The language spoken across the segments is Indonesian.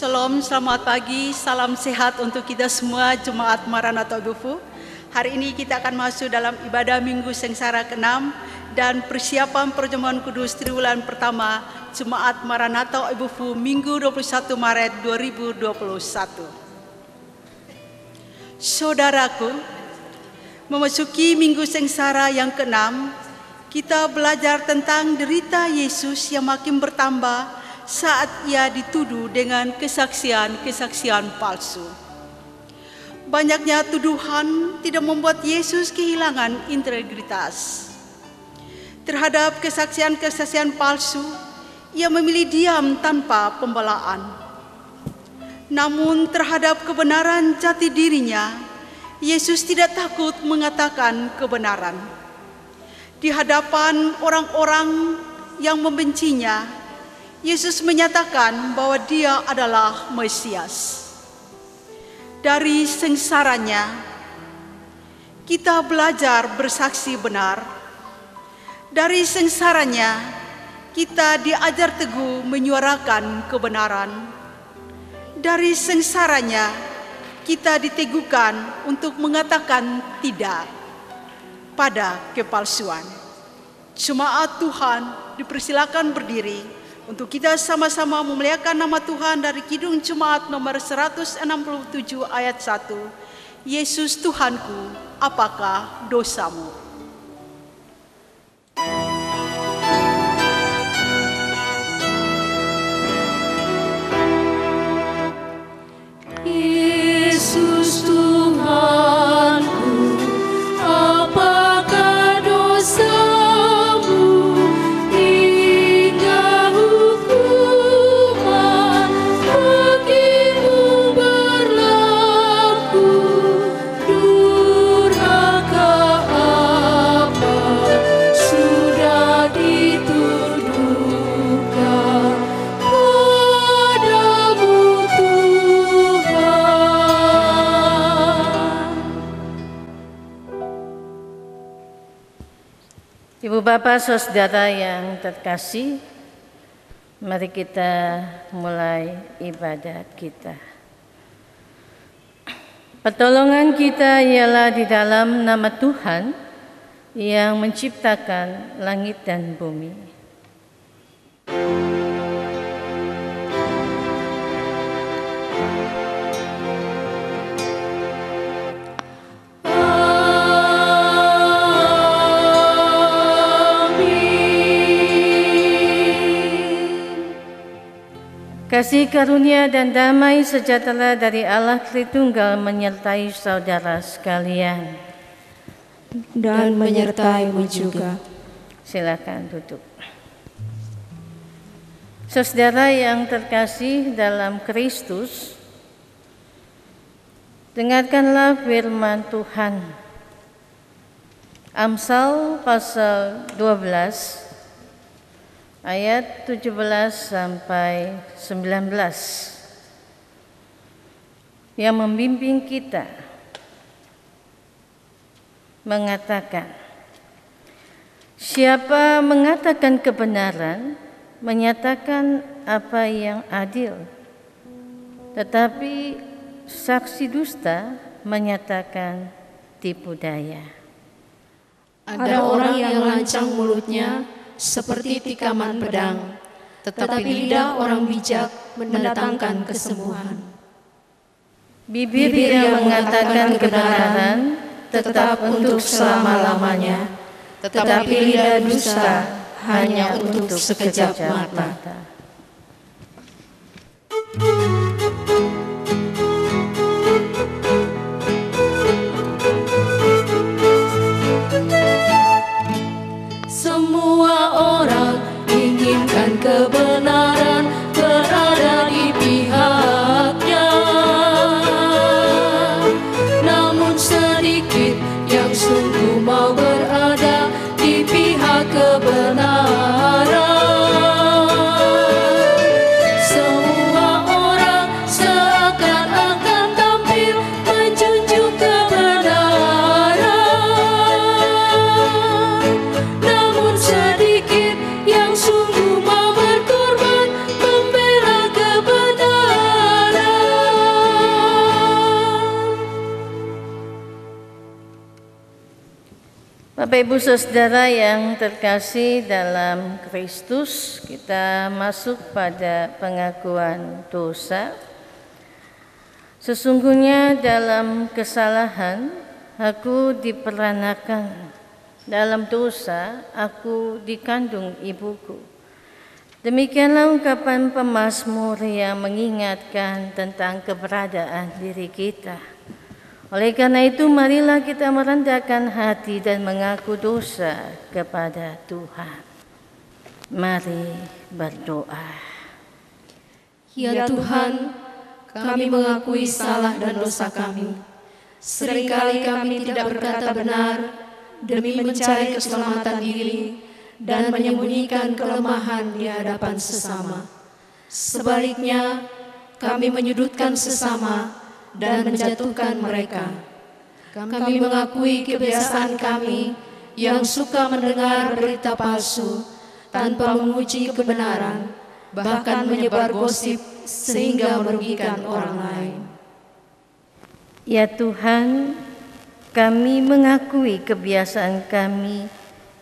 Shalom, selamat pagi, salam sehat untuk kita semua Jemaat Maranatha Ibufu. Hari ini kita akan masuk dalam ibadah Minggu Sengsara ke-6 dan persiapan perjamuan kudus triwulan pertama Jemaat Maranatha Ibufu Minggu 21 Maret 2021. Saudaraku, memasuki Minggu Sengsara yang ke-6, kita belajar tentang derita Yesus yang makin bertambah saat ia dituduh dengan kesaksian-kesaksian palsu. Banyaknya tuduhan tidak membuat Yesus kehilangan integritas. Terhadap kesaksian-kesaksian palsu, ia memilih diam tanpa pembelaan. Namun terhadap kebenaran jati dirinya, Yesus tidak takut mengatakan kebenaran. Di hadapan orang-orang yang membencinya, Yesus menyatakan bahwa Dia adalah Mesias. Dari sengsaranya, kita belajar bersaksi benar. Dari sengsaranya, kita diajar teguh menyuarakan kebenaran. Dari sengsaranya, kita diteguhkan untuk mengatakan tidak pada kepalsuan. Jemaat Tuhan dipersilakan berdiri untuk kita sama-sama memuliakan nama Tuhan dari Kidung Jemaat nomor 167 ayat 1. Yesus Tuhanku, apakah dosamu? Yesus Tuhanku, apakah dosamu? Ibu Bapak Saudara yang terkasih, mari kita mulai ibadat kita. Pertolongan kita ialah di dalam nama Tuhan yang menciptakan langit dan bumi. Kasih karunia dan damai sejahtera dari Allah Tritunggal menyertai saudara sekalian. Dan menyertaimu juga. Silakan duduk. Saudara yang terkasih dalam Kristus, dengarkanlah firman Tuhan. Amsal pasal 12 ayat 17 sampai 19 yang membimbing kita mengatakan, siapa mengatakan kebenaran menyatakan apa yang adil, tetapi saksi dusta menyatakan tipu daya. Ada orang yang lancang mulutnya seperti tikaman pedang, tetapi lidah orang bijak mendatangkan kesembuhan. Bibir yang mengatakan kebenaran tetap untuk selama-lamanya, tetapi lidah dusta hanya untuk sekejap mata. Kebenaran berada di pihaknya, namun sedikit yang sungguh mau berada di pihak kebenaran. Semua orang Bapak Ibu Saudara yang terkasih dalam Kristus, kita masuk pada pengakuan dosa. Sesungguhnya dalam kesalahan aku diperanakan, dalam dosa aku dikandung ibuku. Demikianlah ungkapan pemazmur yang mengingatkan tentang keberadaan diri kita. Oleh karena itu, marilah kita merendahkan hati dan mengaku dosa kepada Tuhan. Mari berdoa. Ya Tuhan, kami mengakui salah dan dosa kami. Seringkali kami tidak berkata benar demi mencari keselamatan diri dan menyembunyikan kelemahan di hadapan sesama. Sebaliknya, kami menyudutkan sesama dan menjatuhkan mereka. Kami mengakui kebiasaan kami yang suka mendengar berita palsu tanpa menguji kebenaran, bahkan menyebar gosip sehingga merugikan orang lain. Ya Tuhan, kami mengakui kebiasaan kami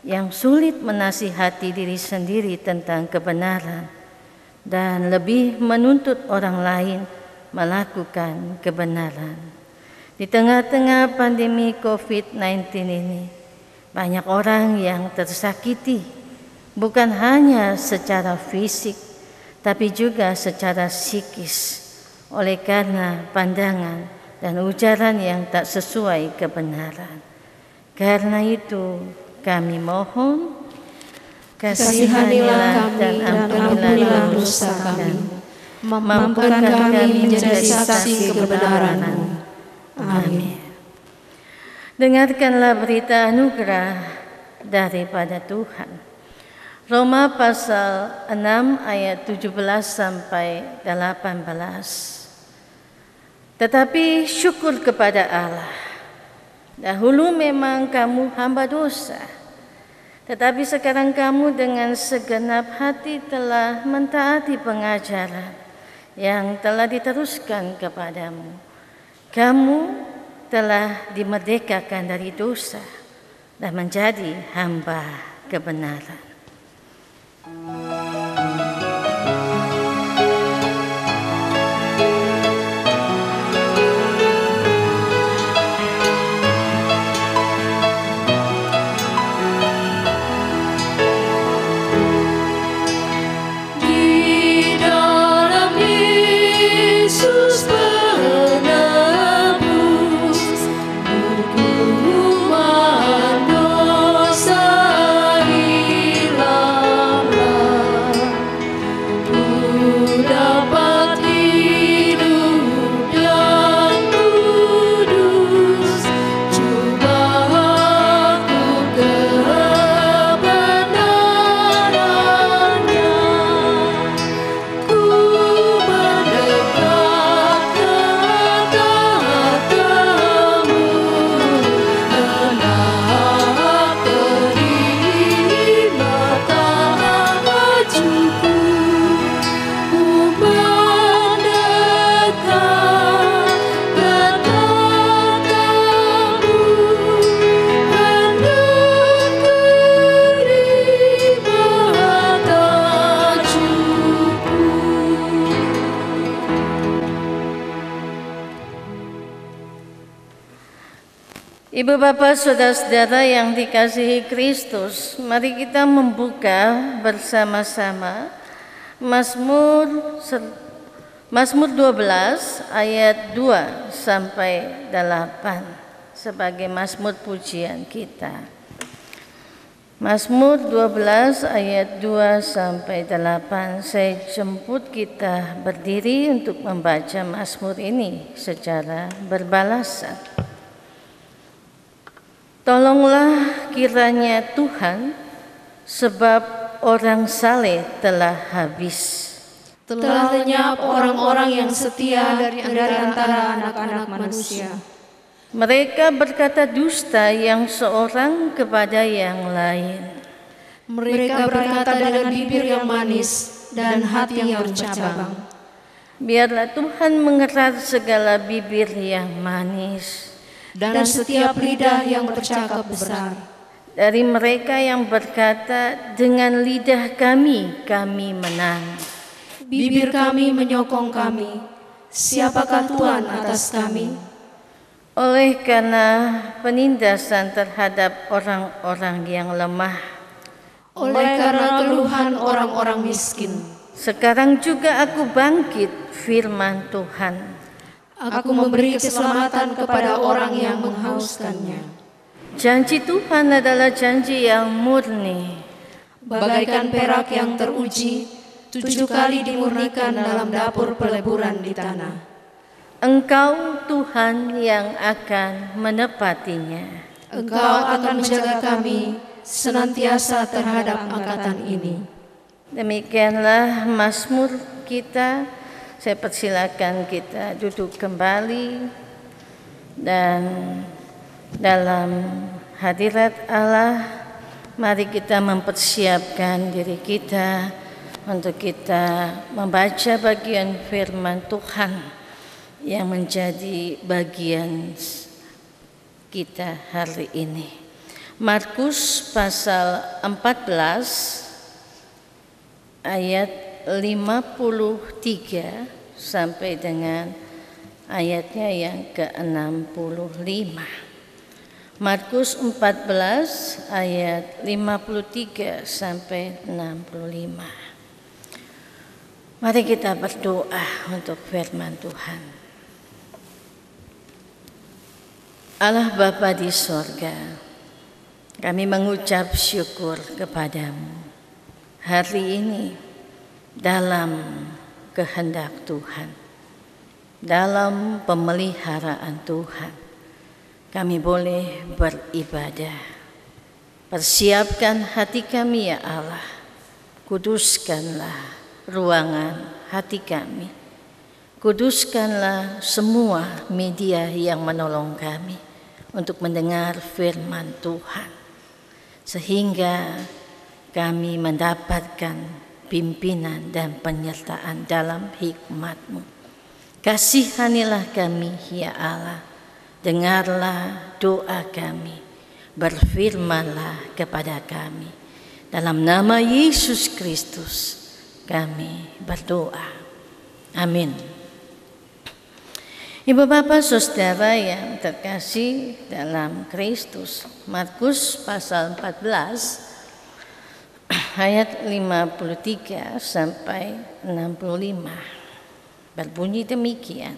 yang sulit menasihati diri sendiri tentang kebenaran dan lebih menuntut orang lain melakukan kebenaran. Di tengah-tengah pandemi COVID-19 ini, banyak orang yang tersakiti, bukan hanya secara fisik, tapi juga secara psikis, oleh karena pandangan dan ujaran yang tak sesuai kebenaran. Karena itu, kami mohon, kasihanilah dan ampunilah dosa kami, mampukan kami menjadi saksi kebenaran-Mu. Amin. Dengarkanlah berita anugerah daripada Tuhan. Roma pasal 6 ayat 17 sampai 18. Tetapi syukur kepada Allah. Dahulu memang kamu hamba dosa, tetapi sekarang kamu dengan segenap hati telah mentaati pengajaran yang telah diteruskan kepadamu. Kamu telah dimerdekakan dari dosa dan menjadi hamba kebenaran. Ibu bapak saudara-saudara yang dikasihi Kristus, mari kita membuka bersama-sama Mazmur 12 ayat 2 sampai 8 sebagai mazmur pujian kita. Mazmur 12 ayat 2 sampai 8. Saya jemput kita berdiri untuk membaca mazmur ini secara berbalasan. Tolonglah kiranya Tuhan, sebab orang saleh telah habis. Telah lenyap orang-orang yang setia dari antara anak-anak manusia. Mereka berkata dusta yang seorang kepada yang lain. Mereka berkata dengan bibir yang manis dan hati yang bercabang. Biarlah Tuhan mengerat segala bibir yang manis dan setiap lidah yang bercakap besar. dari mereka yang berkata, dengan lidah kami menang. Bibir kami menyokong kami, siapakah Tuhan atas kami? Oleh karena penindasan terhadap orang-orang yang lemah, Oleh karena keluhan orang-orang miskin, sekarang juga aku bangkit, firman Tuhan. aku memberi keselamatan kepada orang yang menghauskannya. Janji Tuhan adalah janji yang murni. Bagaikan perak yang teruji, 7 kali dimurnikan dalam dapur peleburan di tanah. Engkau Tuhan yang akan menepatinya. Engkau akan menjaga kami senantiasa terhadap angkatan ini. Demikianlah Mazmur kita. Saya persilakan kita duduk kembali dan dalam hadirat Allah, mari kita mempersiapkan diri kita untuk kita membaca bagian firman Tuhan yang menjadi bagian kita hari ini. Markus pasal 14 ayat 53 sampai dengan ayatnya yang ke-65. Markus 14 ayat 53 sampai 65. Mari kita berdoa untuk firman Tuhan. Allah Bapa di sorga, kami mengucap syukur kepadamu hari ini dalam kehendak Tuhan, dalam pemeliharaan Tuhan, kami boleh beribadah. Persiapkan hati kami ya Allah, kuduskanlah ruangan hati kami, kuduskanlah semua media yang menolong kami untuk mendengar firman Tuhan, sehingga kami mendapatkan pimpinan dan penyertaan dalam hikmat-Mu. Kasihanilah kami ya Allah, dengarlah doa kami, berfirmanlah kepada kami. Dalam nama Yesus Kristus kami berdoa. Amin. Ibu bapak saudara yang terkasih dalam Kristus, Markus pasal 14 ayat 53 sampai 65 berbunyi demikian.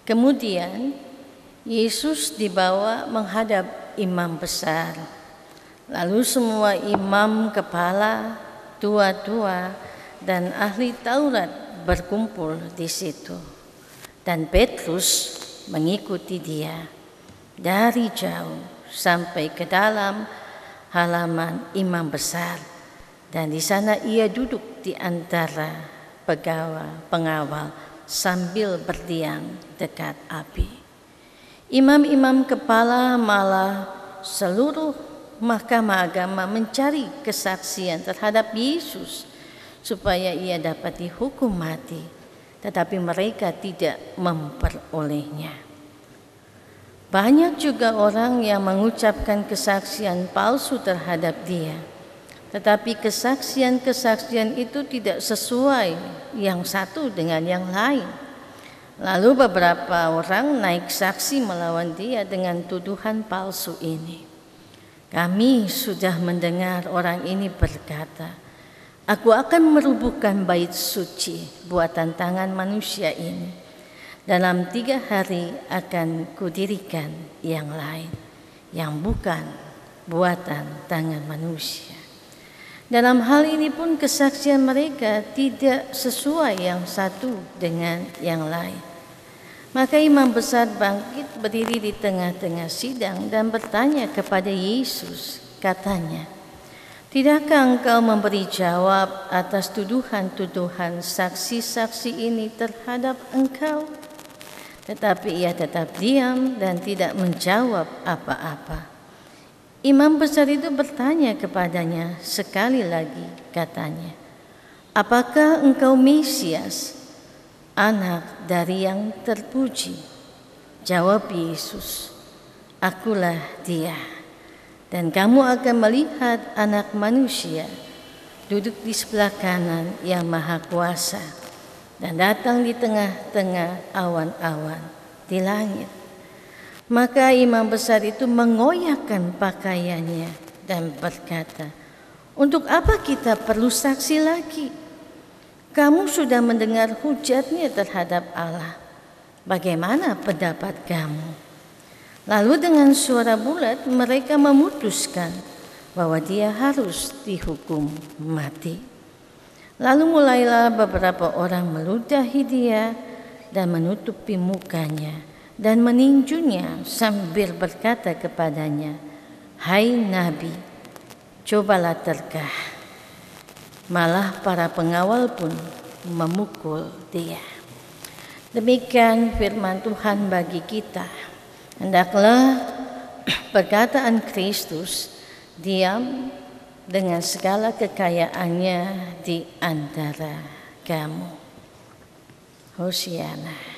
Kemudian Yesus dibawa menghadap imam besar. Lalu semua imam kepala, tua-tua dan ahli Taurat berkumpul di situ. Dan Petrus mengikuti dia dari jauh sampai ke dalam halaman imam besar, dan di sana ia duduk di antara pengawal sambil berdiam dekat api. Imam-imam kepala malah seluruh mahkamah agama mencari kesaksian terhadap Yesus supaya ia dapat dihukum mati, tetapi mereka tidak memperolehnya. Banyak juga orang yang mengucapkan kesaksian palsu terhadap dia, tetapi kesaksian-kesaksian itu tidak sesuai yang satu dengan yang lain. Lalu beberapa orang naik saksi melawan dia dengan tuduhan palsu ini. Kami sudah mendengar orang ini berkata, "Aku akan merubuhkan bait suci buatan tangan manusia ini. Dalam 3 hari akan kudirikan yang lain, yang bukan buatan tangan manusia." Dalam hal ini pun kesaksian mereka tidak sesuai yang satu dengan yang lain. Maka imam besar bangkit berdiri di tengah-tengah sidang dan bertanya kepada Yesus, katanya, "Tidakkah engkau memberi jawab atas tuduhan-tuduhan saksi-saksi ini terhadap engkau?" Tetapi ia tetap diam dan tidak menjawab apa-apa. Imam besar itu bertanya kepadanya sekali lagi, katanya, "Apakah engkau Mesias, anak dari yang terpuji?" Jawab Yesus, "Akulah dia." Dan kamu akan melihat Anak Manusia duduk di sebelah kanan Yang Maha Kuasa dan datang di tengah-tengah awan-awan di langit. Maka imam besar itu mengoyakkan pakaiannya dan berkata, untuk apa kita perlu saksi lagi? Kamu sudah mendengar hujatnya terhadap Allah. Bagaimana pendapat kamu? Lalu dengan suara bulat mereka memutuskan bahwa dia harus dihukum mati. Lalu mulailah beberapa orang meludahi dia dan menutupi mukanya dan meninjunya sambil berkata kepadanya, hai Nabi, cobalah terkah. Malah para pengawal pun memukul dia. Demikian firman Tuhan bagi kita. Hendaklah perkataan Kristus diam dengan segala kekayaannya di antara kamu. Hosiana.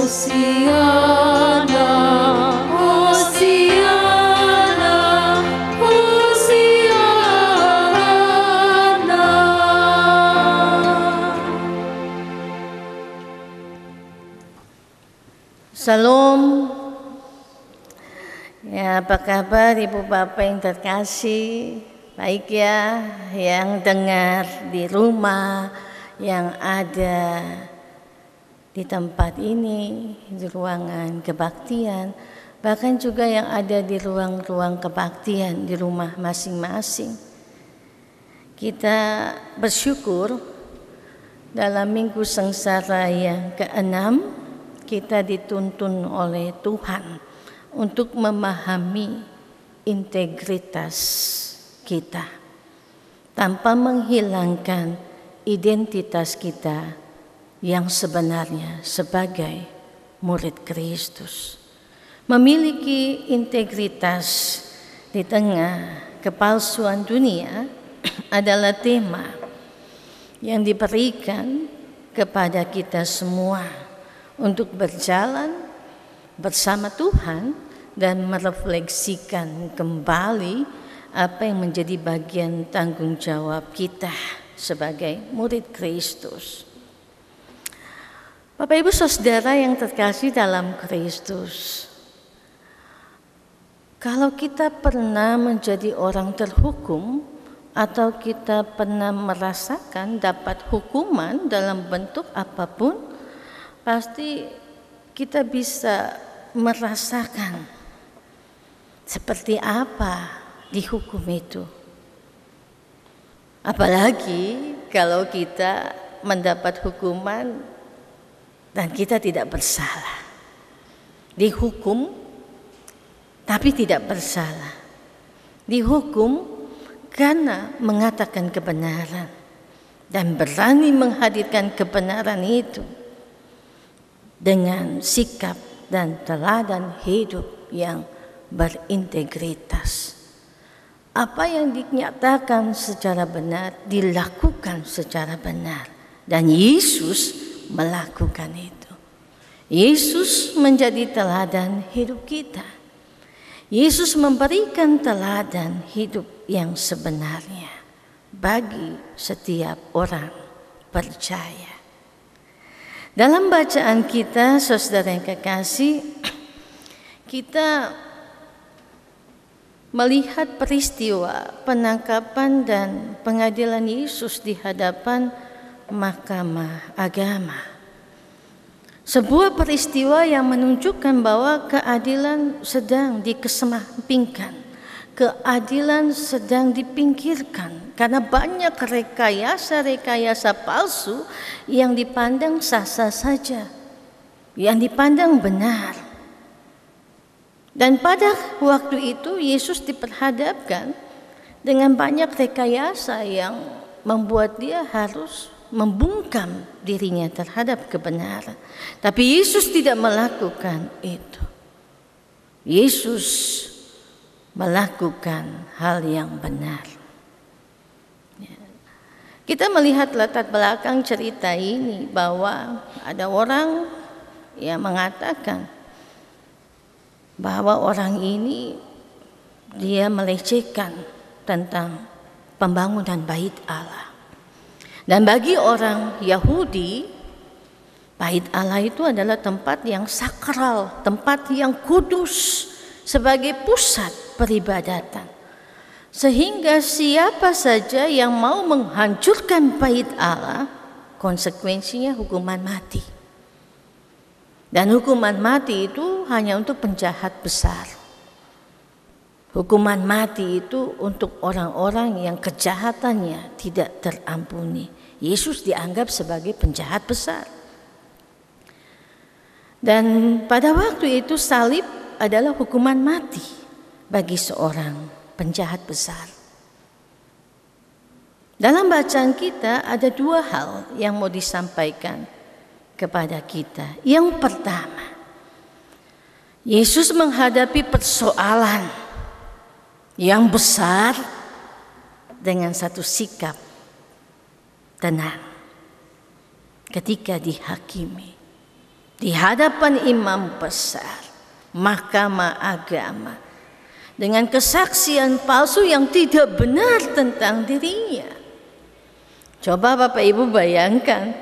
Hosiana, Hosiana, Hosiana. Salam. Ya, apa kabar Ibu Bapak yang terkasih? Baik ya, yang dengar di rumah, yang ada di tempat ini, di ruangan kebaktian, bahkan juga yang ada di ruang-ruang kebaktian di rumah masing-masing. Kita bersyukur dalam Minggu Sengsara yang ke-6 kita dituntun oleh Tuhan untuk memahami integritas kita tanpa menghilangkan identitas kita yang sebenarnya sebagai murid Kristus. Memiliki integritas di tengah kepalsuan dunia adalah tema yang diberikan kepada kita semua untuk berjalan bersama Tuhan dan merefleksikan kembali apa yang menjadi bagian tanggung jawab kita sebagai murid Kristus. Bapak Ibu Saudara yang terkasih dalam Kristus, kalau kita pernah menjadi orang terhukum atau kita pernah merasakan dapat hukuman dalam bentuk apapun, pasti kita bisa merasakan seperti apa dihukum itu. Apalagi kalau kita mendapat hukuman dan kita tidak bersalah. Dihukum tapi tidak bersalah. Dihukum karena mengatakan kebenaran dan berani menghadirkan kebenaran itu dengan sikap dan teladan hidup yang berintegritas. Apa yang dinyatakan secara benar dilakukan secara benar, dan Yesus melakukan itu. Yesus menjadi teladan hidup kita. Yesus memberikan teladan hidup yang sebenarnya bagi setiap orang percaya. Dalam bacaan kita, saudara yang kekasih, kita melihat peristiwa penangkapan dan pengadilan Yesus di hadapan Mahkamah Agama. Sebuah peristiwa yang menunjukkan bahwa keadilan sedang dikesampingkan, keadilan sedang dipinggirkan karena banyak rekayasa palsu yang dipandang sah-sah saja, yang dipandang benar. Dan pada waktu itu Yesus diperhadapkan dengan banyak rekayasa yang membuat dia harus membungkam dirinya terhadap kebenaran. Tapi Yesus tidak melakukan itu. Yesus melakukan hal yang benar. Kita melihat latar belakang cerita ini bahwa ada orang yang mengatakan bahwa orang ini dia melecehkan tentang pembangunan bait Allah. Dan bagi orang Yahudi, bait Allah itu adalah tempat yang sakral, tempat yang kudus sebagai pusat peribadatan. Sehingga siapa saja yang mau menghancurkan bait Allah, konsekuensinya hukuman mati. Dan hukuman mati itu hanya untuk penjahat besar. Hukuman mati itu untuk orang-orang yang kejahatannya tidak terampuni. Yesus dianggap sebagai penjahat besar. Dan pada waktu itu salib adalah hukuman mati bagi seorang penjahat besar. Dalam bacaan kita ada dua hal yang mau disampaikan kepada kita. Yang pertama, Yesus menghadapi persoalan yang besar dengan satu sikap tenang ketika dihakimi di hadapan imam besar, mahkamah agama, dengan kesaksian palsu yang tidak benar tentang dirinya. Coba Bapak Ibu bayangkan,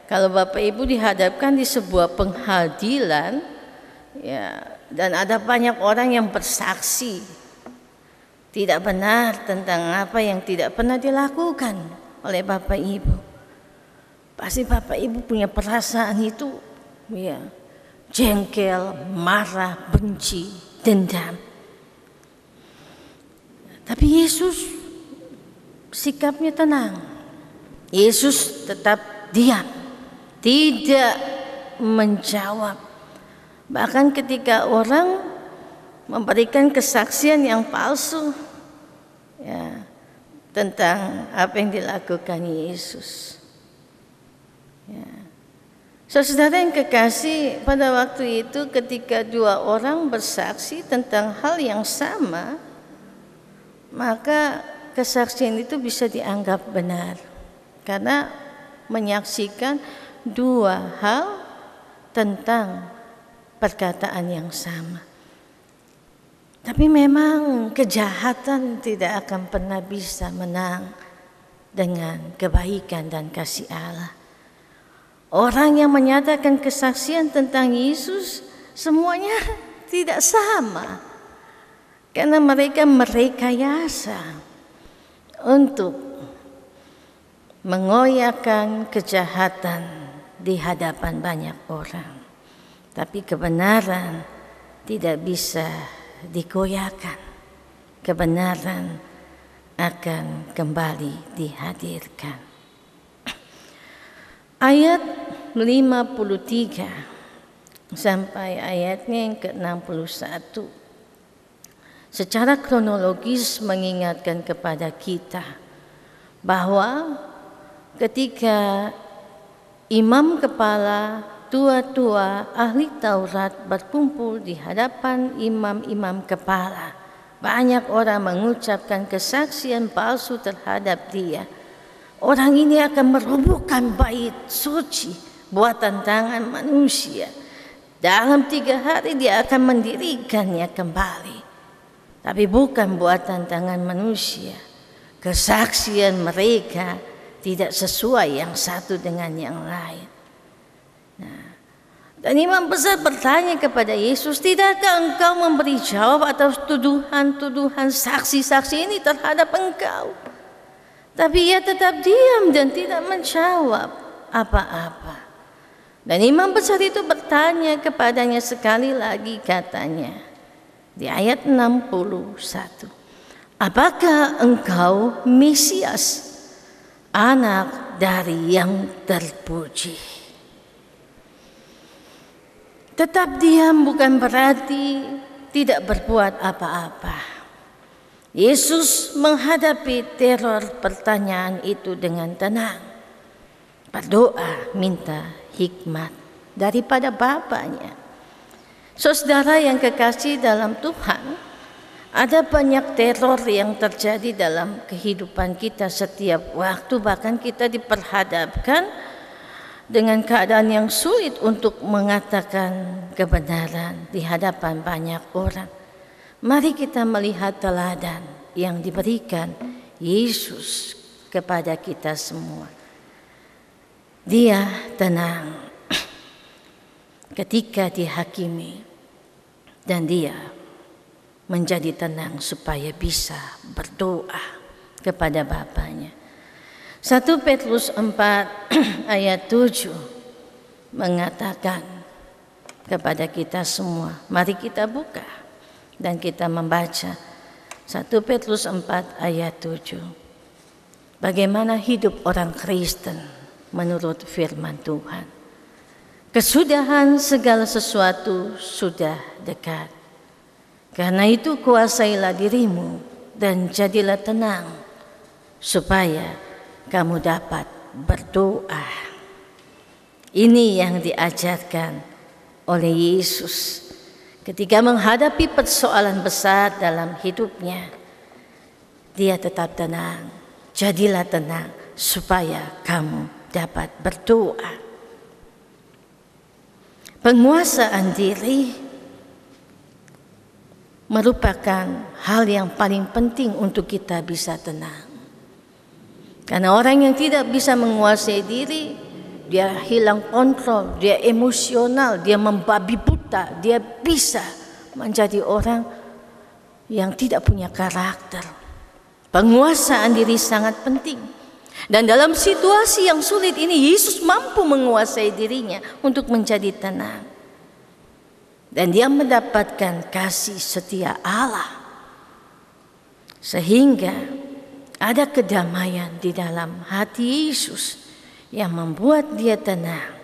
kalau Bapak Ibu dihadapkan di sebuah pengadilan, ya, dan ada banyak orang yang bersaksi tidak benar tentang apa yang tidak pernah dilakukan oleh Bapak Ibu. Pasti Bapak Ibu punya perasaan itu, ya, jengkel, marah, benci, dendam. Tapi Yesus sikapnya tenang. Yesus tetap diam, tidak menjawab. Bahkan ketika orang memberikan kesaksian yang palsu, ya, tentang apa yang dilakukan Yesus. Ya. Saudara yang kekasih, pada waktu itu ketika dua orang bersaksi tentang hal yang sama, maka kesaksian itu bisa dianggap benar karena menyaksikan dua hal tentang perkataan yang sama. Tapi memang kejahatan tidak akan pernah bisa menang dengan kebaikan dan kasih Allah. Orang yang menyatakan kesaksian tentang Yesus semuanya tidak sama. Karena mereka merekayasa untuk mengoyakkan kejahatan di hadapan banyak orang. Tapi kebenaran tidak bisa digoyahkan. Kebenaran akan kembali dihadirkan. Ayat 53 sampai ayatnya yang ke-61 secara kronologis mengingatkan kepada kita bahwa ketika imam kepala, tua-tua, ahli Taurat berkumpul di hadapan imam-imam kepala, banyak orang mengucapkan kesaksian palsu terhadap dia. Orang ini akan merobohkan bait suci buatan tangan manusia. Dalam 3 hari dia akan mendirikannya kembali. Tapi bukan buatan tangan manusia. Kesaksian mereka tidak sesuai yang satu dengan yang lain. Nah, dan imam besar bertanya kepada Yesus, tidakkah engkau memberi jawab atas tuduhan-tuduhan saksi-saksi ini terhadap engkau? Tapi ia tetap diam dan tidak menjawab apa-apa. Dan imam besar itu bertanya kepadanya sekali lagi, katanya di ayat 61, apakah engkau Mesias, anak dari yang terpuji? Tetap diam bukan berarti tidak berbuat apa-apa. Yesus menghadapi teror pertanyaan itu dengan tenang. Berdoa minta hikmat daripada Bapanya. Saudara yang kekasih dalam Tuhan, Ada banyak teror yang terjadi dalam kehidupan kita setiap waktu, bahkan kita diperhadapkan dengan keadaan yang sulit untuk mengatakan kebenaran di hadapan banyak orang. Mari kita melihat teladan yang diberikan Yesus kepada kita semua. Dia tenang ketika dihakimi, dan dia menjadi tenang supaya bisa berdoa kepada Bapanya. 1 Petrus 4 ayat 7 mengatakan kepada kita semua, mari kita buka dan kita membaca 1 Petrus 4 ayat 7. Bagaimana hidup orang Kristen menurut firman Tuhan. Kesudahan segala sesuatu sudah dekat. Karena itu kuasailah dirimu dan jadilah tenang supaya kamu dapat berdoa. Ini yang diajarkan oleh Yesus ketika menghadapi persoalan besar dalam hidupnya. Dia tetap tenang, jadilah tenang supaya kamu dapat berdoa. Penguasaan diri merupakan hal yang paling penting untuk kita bisa tenang. Karena orang yang tidak bisa menguasai diri, dia hilang kontrol, dia emosional, dia membabi buta, dia bisa menjadi orang yang tidak punya karakter. Penguasaan diri sangat penting. Dan dalam situasi yang sulit ini, Yesus mampu menguasai dirinya untuk menjadi tenang. Dan dia mendapatkan kasih setia Allah. Sehingga ada kedamaian di dalam hati Yesus yang membuat dia tenang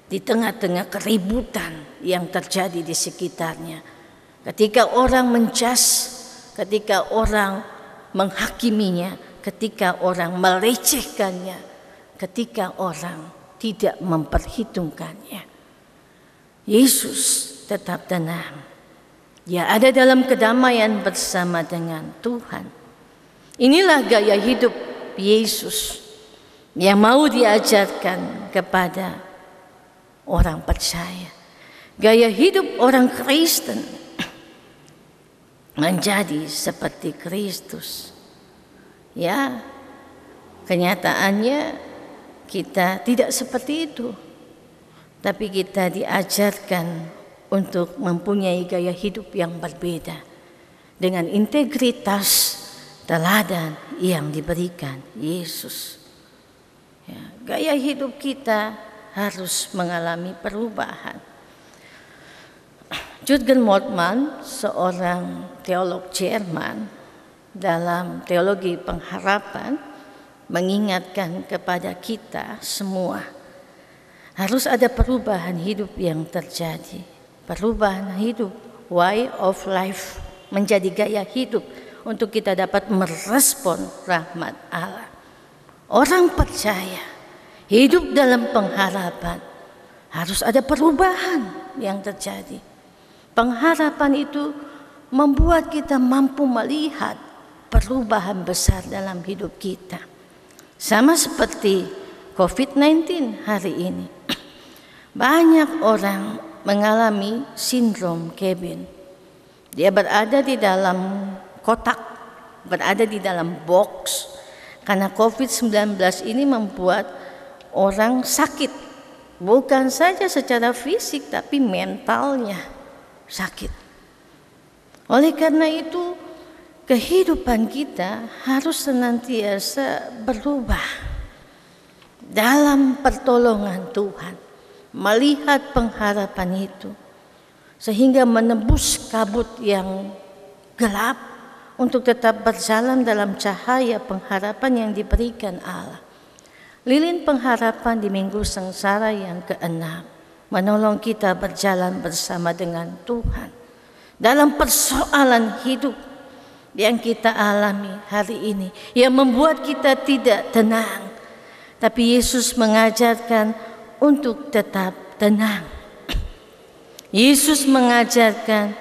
di tengah-tengah keributan yang terjadi di sekitarnya. Ketika orang menjas, ketika orang menghakiminya, ketika orang melecehkannya, ketika orang tidak memperhitungkannya. Yesus tetap tenang. Dia ada dalam kedamaian bersama dengan Tuhan. Inilah gaya hidup Yesus yang mau diajarkan kepada orang percaya. Gaya hidup orang Kristen menjadi seperti Kristus. Ya, kenyataannya kita tidak seperti itu. Tapi kita diajarkan untuk mempunyai gaya hidup yang berbeda dengan integritas teladan yang diberikan Yesus. Ya, gaya hidup kita harus mengalami perubahan. Jürgen Moltmann, seorang teolog Jerman, dalam teologi pengharapan mengingatkan kepada kita semua harus ada perubahan hidup yang terjadi. Perubahan hidup, way of life, menjadi gaya hidup untuk kita dapat merespon rahmat Allah. Orang percaya hidup dalam pengharapan, harus ada perubahan yang terjadi. Pengharapan itu membuat kita mampu melihat perubahan besar dalam hidup kita. Sama seperti COVID-19 hari ini. Banyak orang mengalami sindrom Kevin. Dia berada di dalam kotak, berada di dalam box. Karena COVID-19 ini membuat orang sakit. Bukan saja secara fisik, tapi mentalnya sakit. Oleh karena itu, kehidupan kita harus senantiasa berubah dalam pertolongan Tuhan. Melihat pengharapan itu sehingga menembus kabut yang gelap untuk tetap berjalan dalam cahaya pengharapan yang diberikan Allah. Lilin pengharapan di Minggu Sengsara yang ke-6 menolong kita berjalan bersama dengan Tuhan dalam persoalan hidup yang kita alami hari ini, yang membuat kita tidak tenang. Tapi Yesus mengajarkan untuk tetap tenang. Yesus mengajarkan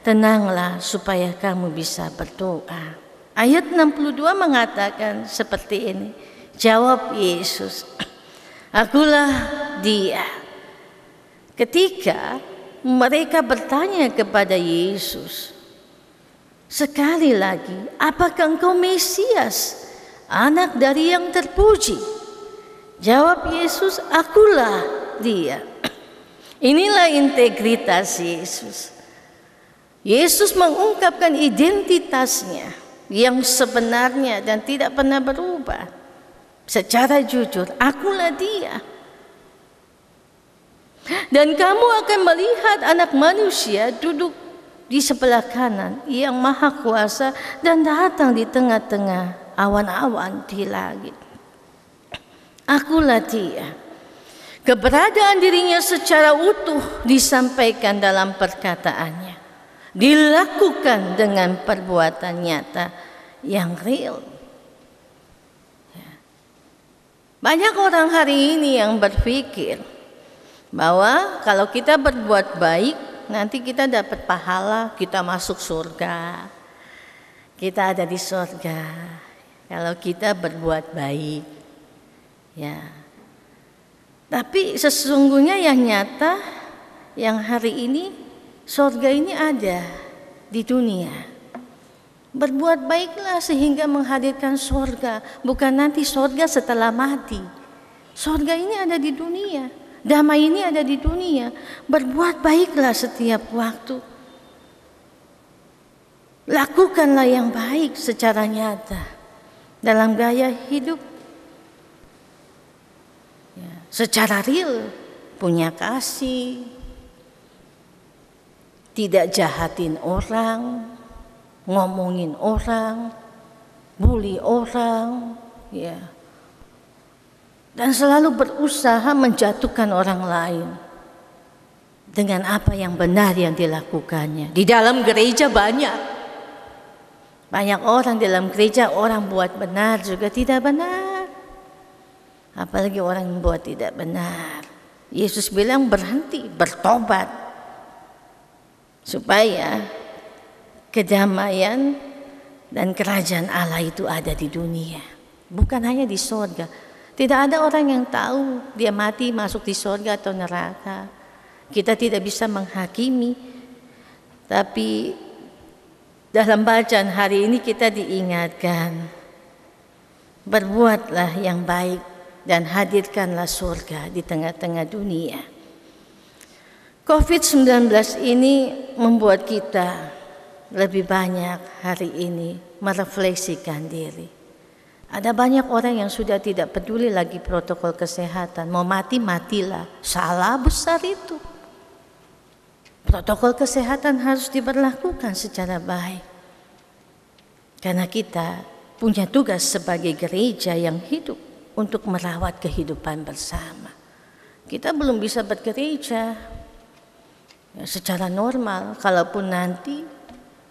tenanglah supaya kamu bisa berdoa. Ayat 62 mengatakan seperti ini. Jawab Yesus, akulah dia. Ketika mereka bertanya kepada Yesus, sekali lagi, apakah engkau Mesias, anak dari yang terpuji? Jawab Yesus, akulah dia. Inilah integritas Yesus. Yesus mengungkapkan identitasnya yang sebenarnya dan tidak pernah berubah. Secara jujur, akulah dia. Dan kamu akan melihat anak manusia duduk di sebelah kanan yang maha kuasa dan datang di tengah-tengah awan-awan di langit. Akulah dia. Keberadaan dirinya secara utuh disampaikan dalam perkataannya, dilakukan dengan perbuatan nyata yang real. Banyak orang hari ini yang berpikir bahwa kalau kita berbuat baik nanti kita dapat pahala, kita masuk surga, kita ada di surga kalau kita berbuat baik, ya. Tapi sesungguhnya yang nyata, yang hari ini surga ini ada di dunia. Berbuat baiklah sehingga menghadirkan surga, bukan nanti surga setelah mati. Surga ini ada di dunia, damai ini ada di dunia. Berbuat baiklah setiap waktu. Lakukanlah yang baik secara nyata dalam gaya hidup. Secara real, punya kasih, tidak jahatin orang, ngomongin orang, bully orang, ya. Dan selalu berusaha menjatuhkan orang lain dengan apa yang benar yang dilakukannya. Di dalam gereja banyak orang dalam gereja, orang buat benar juga tidak benar. Apalagi orang yang buat tidak benar. Yesus bilang berhenti, bertobat, supaya kedamaian dan kerajaan Allah itu ada di dunia, bukan hanya di surga. Tidak ada orang yang tahu dia mati masuk di surga atau neraka. Kita tidak bisa menghakimi. Tapi dalam bacaan hari ini kita diingatkan, berbuatlah yang baik dan hadirkanlah surga di tengah-tengah dunia. COVID-19 ini membuat kita lebih banyak hari ini merefleksikan diri. Ada banyak orang yang sudah tidak peduli lagi protokol kesehatan. Mau mati, matilah. Salah besar itu. Protokol kesehatan harus diberlakukan secara baik. Karena kita punya tugas sebagai gereja yang hidup untuk merawat kehidupan bersama. Kita belum bisa bergereja secara normal. Kalaupun nanti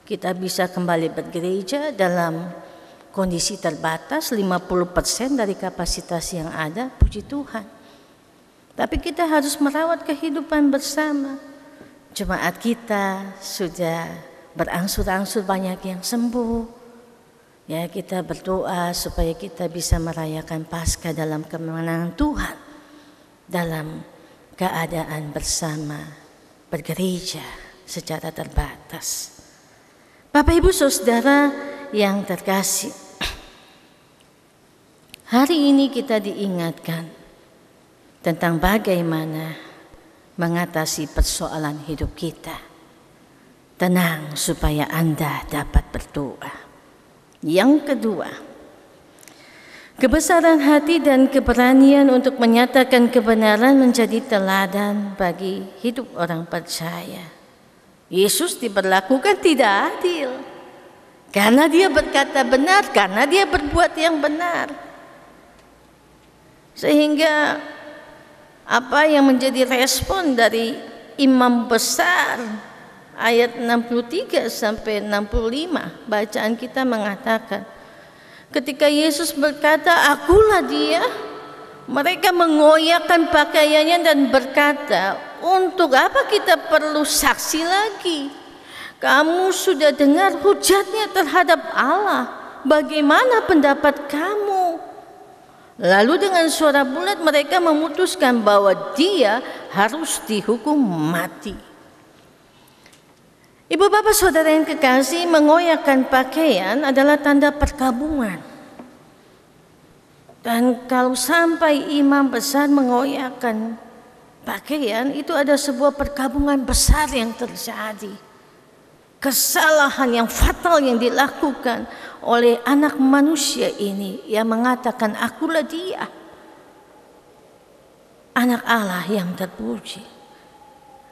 kita bisa kembali bergereja dalam kondisi terbatas, 50% dari kapasitas yang ada, puji Tuhan. Tapi kita harus merawat kehidupan bersama. Jemaat kita sudah berangsur-angsur banyak yang sembuh. Ya, kita berdoa supaya kita bisa merayakan Paskah dalam kemenangan Tuhan, dalam keadaan bersama bergereja secara terbatas. Bapak Ibu Saudara yang terkasih, hari ini kita diingatkan tentang bagaimana mengatasi persoalan hidup kita. Tenang supaya Anda dapat berdoa. Yang kedua, kebesaran hati dan keberanian untuk menyatakan kebenaran menjadi teladan bagi hidup orang percaya. Yesus diperlakukan tidak adil karena dia berkata benar, karena dia berbuat yang benar. Sehingga apa yang menjadi respon dari imam besar, ayat 63 sampai 65 bacaan kita mengatakan, ketika Yesus berkata, akulah dia, mereka mengoyakkan pakaiannya dan berkata, untuk apa kita perlu saksi lagi? Kamu sudah dengar hujatnya terhadap Allah. Bagaimana pendapat kamu? Lalu dengan suara bulat mereka memutuskan bahwa dia harus dihukum mati. Ibu bapak saudara yang kekasih, mengoyakkan pakaian adalah tanda perkabungan. Dan kalau sampai imam besar mengoyakkan pakaian, itu ada sebuah perkabungan besar yang terjadi. Kesalahan yang fatal yang dilakukan oleh anak manusia ini yang mengatakan akulah dia, anak Allah yang terpuji.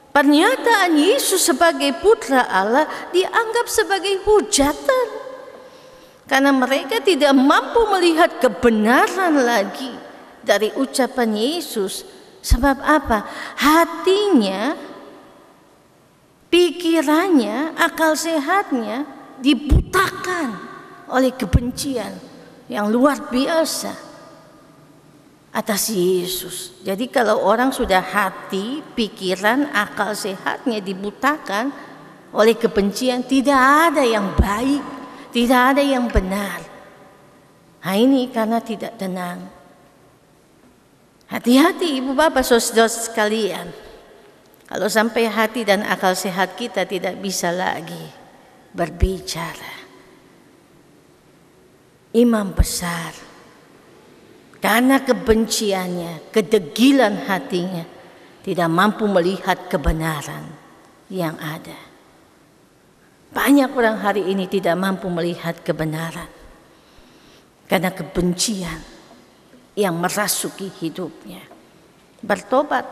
Pernyataan Yesus sebagai putra Allah dianggap sebagai hujatan karena mereka tidak mampu melihat kebenaran lagi dari ucapan Yesus. Sebab apa? Hatinya, pikirannya, akal sehatnya dibutakan oleh kebencian yang luar biasa atas Yesus. Jadi kalau orang sudah hati, pikiran, akal sehatnya dibutakan oleh kebencian, tidak ada yang baik, tidak ada yang benar. Nah, ini karena tidak tenang. Hati-hati ibu bapak saudara sekalian. Kalau sampai hati dan akal sehat kita tidak bisa lagi berbicara. Imam besar, karena kebenciannya, kedegilan hatinya, tidak mampu melihat kebenaran yang ada. Banyak orang hari ini tidak mampu melihat kebenaran karena kebencian yang merasuki hidupnya. Bertobat,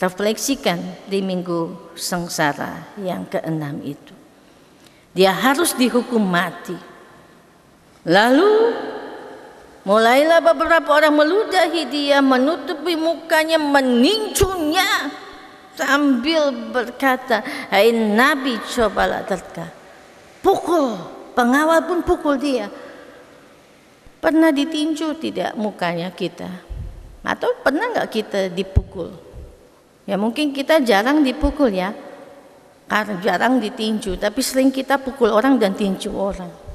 refleksikan di minggu sengsara yang ke-6 itu. Dia harus dihukum mati. Lalu mulailah beberapa orang meludahi dia, menutupi mukanya, meninjunya sambil berkata, "Hai Nabi, cobalah terka." Pukul, pengawal pun pukul dia. Pernah ditinju tidak mukanya kita? Atau pernah nggak kita dipukul? Ya mungkin kita jarang dipukul ya, karena jarang ditinju, tapi sering kita pukul orang dan tinju orang.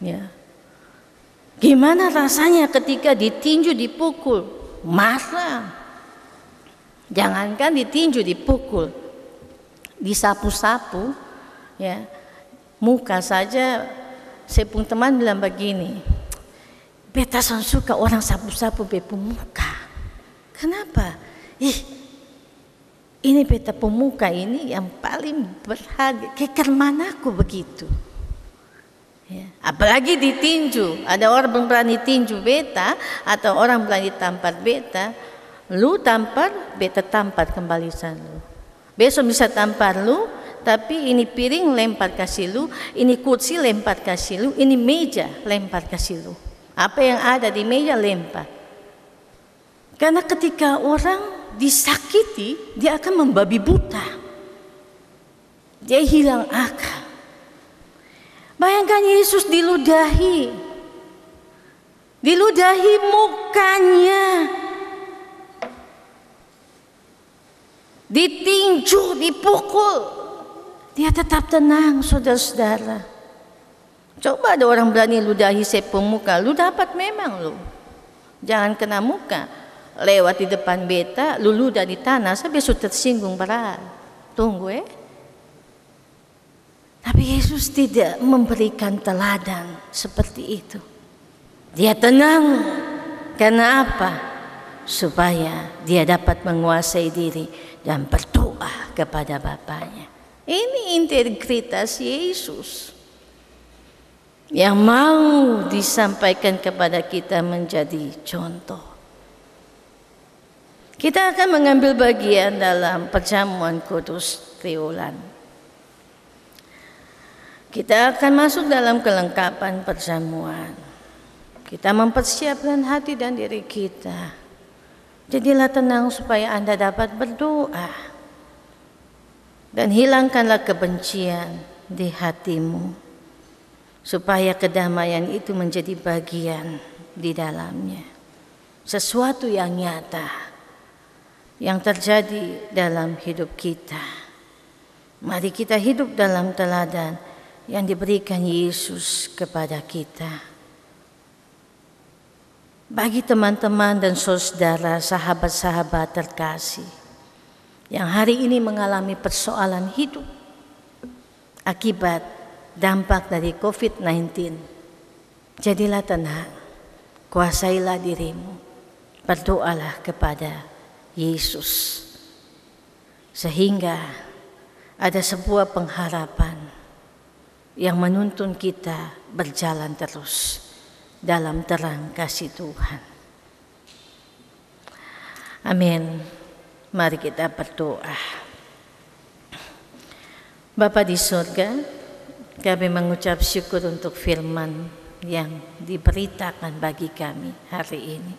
Ya, gimana rasanya ketika ditinju, dipukul? Marah. Jangankan ditinju, dipukul, disapu-sapu, ya, muka saja. Saya pun teman bilang begini, beta suka orang sapu-sapu bepu muka. Kenapa? Ini beta pemuka ini yang paling berharga, kekermanaku begitu. Ya. Apalagi ditinju, ada orang berani tinju beta atau orang berani tampar beta, lu tampar, beta tampar kembali lu. Besok bisa tampar lu, tapi ini piring lempar kasih lu, ini kursi lempar kasih lu, ini meja lempar kasih lu. Apa yang ada di meja lempar. Karena ketika orang disakiti, dia akan membabi buta. Dia hilang akal. Bayangkan Yesus diludahi mukanya, ditinju, dipukul. Dia tetap tenang, saudara-saudara. Coba ada orang berani ludahi saya pemuka, lu dapat memang lu. Jangan kena muka. Lewat di depan beta, lu ludah di tanah, saya besok tersinggung berat. Tunggu Tapi Yesus tidak memberikan teladan seperti itu. Dia tenang. Karena apa? Supaya dia dapat menguasai diri dan berdoa kepada Bapaknya. Ini integritas Yesus yang mau disampaikan kepada kita menjadi contoh. Kita akan mengambil bagian dalam perjamuan kudus triwulan. Kita akan masuk dalam kelengkapan perjamuan. Kita mempersiapkan hati dan diri kita. Jadilah tenang supaya Anda dapat berdoa. Dan hilangkanlah kebencian di hatimu, supaya kedamaian itu menjadi bagian di dalamnya. Sesuatu yang nyata yang terjadi dalam hidup kita. Mari kita hidup dalam teladan yang diberikan Yesus kepada kita. Bagi teman-teman dan saudara, sahabat-sahabat terkasih yang hari ini mengalami persoalan hidup akibat dampak dari COVID-19, jadilah tenang, kuasailah dirimu, berdoalah kepada Yesus, sehingga ada sebuah pengharapan yang menuntun kita berjalan terus dalam terang kasih Tuhan. Amin. Mari kita berdoa. Bapa di surga, kami mengucap syukur untuk firman yang diberitakan bagi kami hari ini.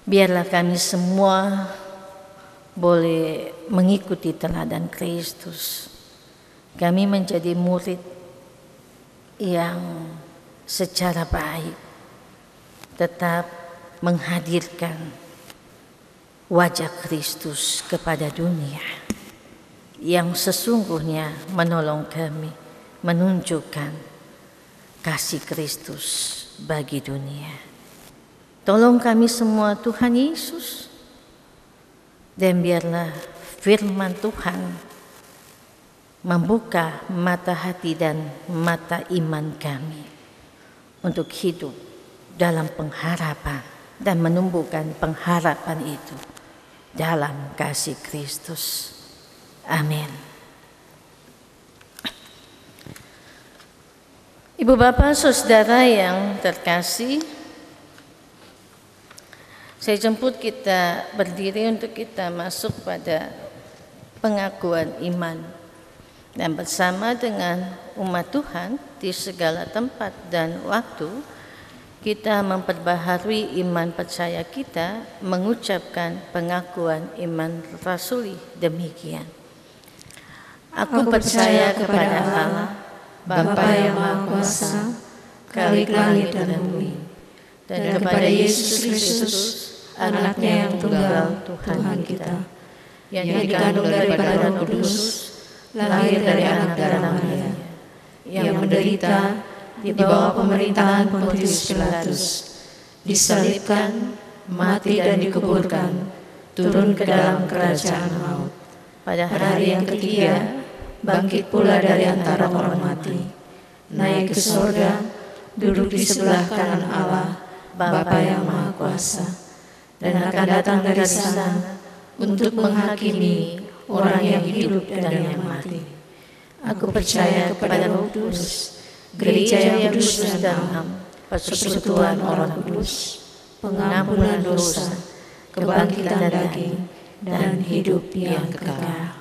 Biarlah kami semua boleh mengikuti teladan Kristus. Kami menjadi murid yang secara baik tetap menghadirkan wajah Kristus kepada dunia yang sesungguhnya menolong kami menunjukkan kasih Kristus bagi dunia. Tolong kami semua Tuhan Yesus, dan biarlah firman Tuhan membuka mata hati dan mata iman kami untuk hidup dalam pengharapan dan menumbuhkan pengharapan itu dalam kasih Kristus. Amin. Ibu bapak saudara yang terkasih, saya jemput kita berdiri untuk kita masuk pada pengakuan iman. Dan bersama dengan umat Tuhan di segala tempat dan waktu, kita memperbaharui iman percaya kita mengucapkan pengakuan iman rasuli demikian. Aku percaya kepada Allah, Bapa yang Maha Kuasa, Khalik langit dan bumi, dan kepada Yesus Kristus, Anaknya yang tunggal Tuhan kita, yang dikandung daripada Roh Kudus, lahir dari anak darah Maria, yang menderita di bawah pemerintahan Pontius Pilatus, disalibkan, mati dan dikuburkan, turun ke dalam kerajaan maut. Pada hari yang ketiga, bangkit pula dari antara orang mati, naik ke surga, duduk di sebelah kanan Allah, Bapa yang Maha Kuasa, dan akan datang dari sana untuk menghakimi orang yang hidup dan yang mati. Aku percaya kepada Roh Kudus, gereja yang kudus dan am, persekutuan orang kudus, pengampunan dosa, kebangkitan daging, dan hidup yang kekal.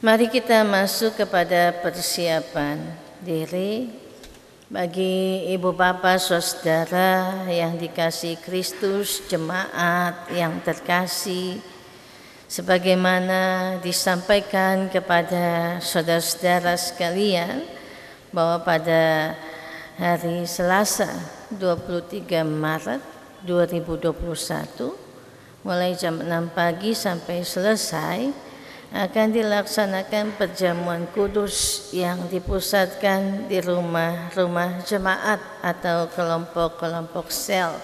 Mari kita masuk kepada persiapan diri bagi ibu bapak saudara yang dikasihi Kristus, jemaat yang terkasih, sebagaimana disampaikan kepada saudara-saudara sekalian bahwa pada hari Selasa 23 Maret 2021 mulai jam 6 pagi sampai selesai akan dilaksanakan perjamuan kudus yang dipusatkan di rumah-rumah jemaat atau kelompok-kelompok sel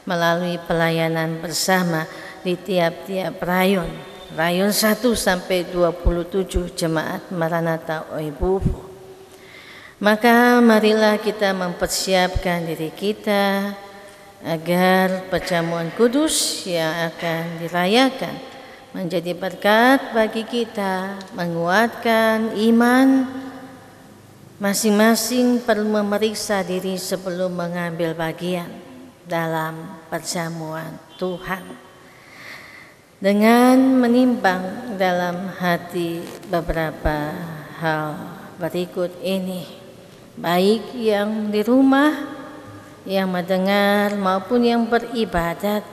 melalui pelayanan bersama di tiap-tiap rayon Rayon 1 sampai 27 Jemaat Maranatha Oibufu. Maka marilah kita mempersiapkan diri kita agar perjamuan kudus yang akan dirayakan menjadi berkat bagi kita, menguatkan iman. Masing-masing perlu memeriksa diri sebelum mengambil bagian dalam perjamuan Tuhan, dengan menimbang dalam hati beberapa hal berikut ini. Baik yang di rumah, yang mendengar maupun yang beribadat,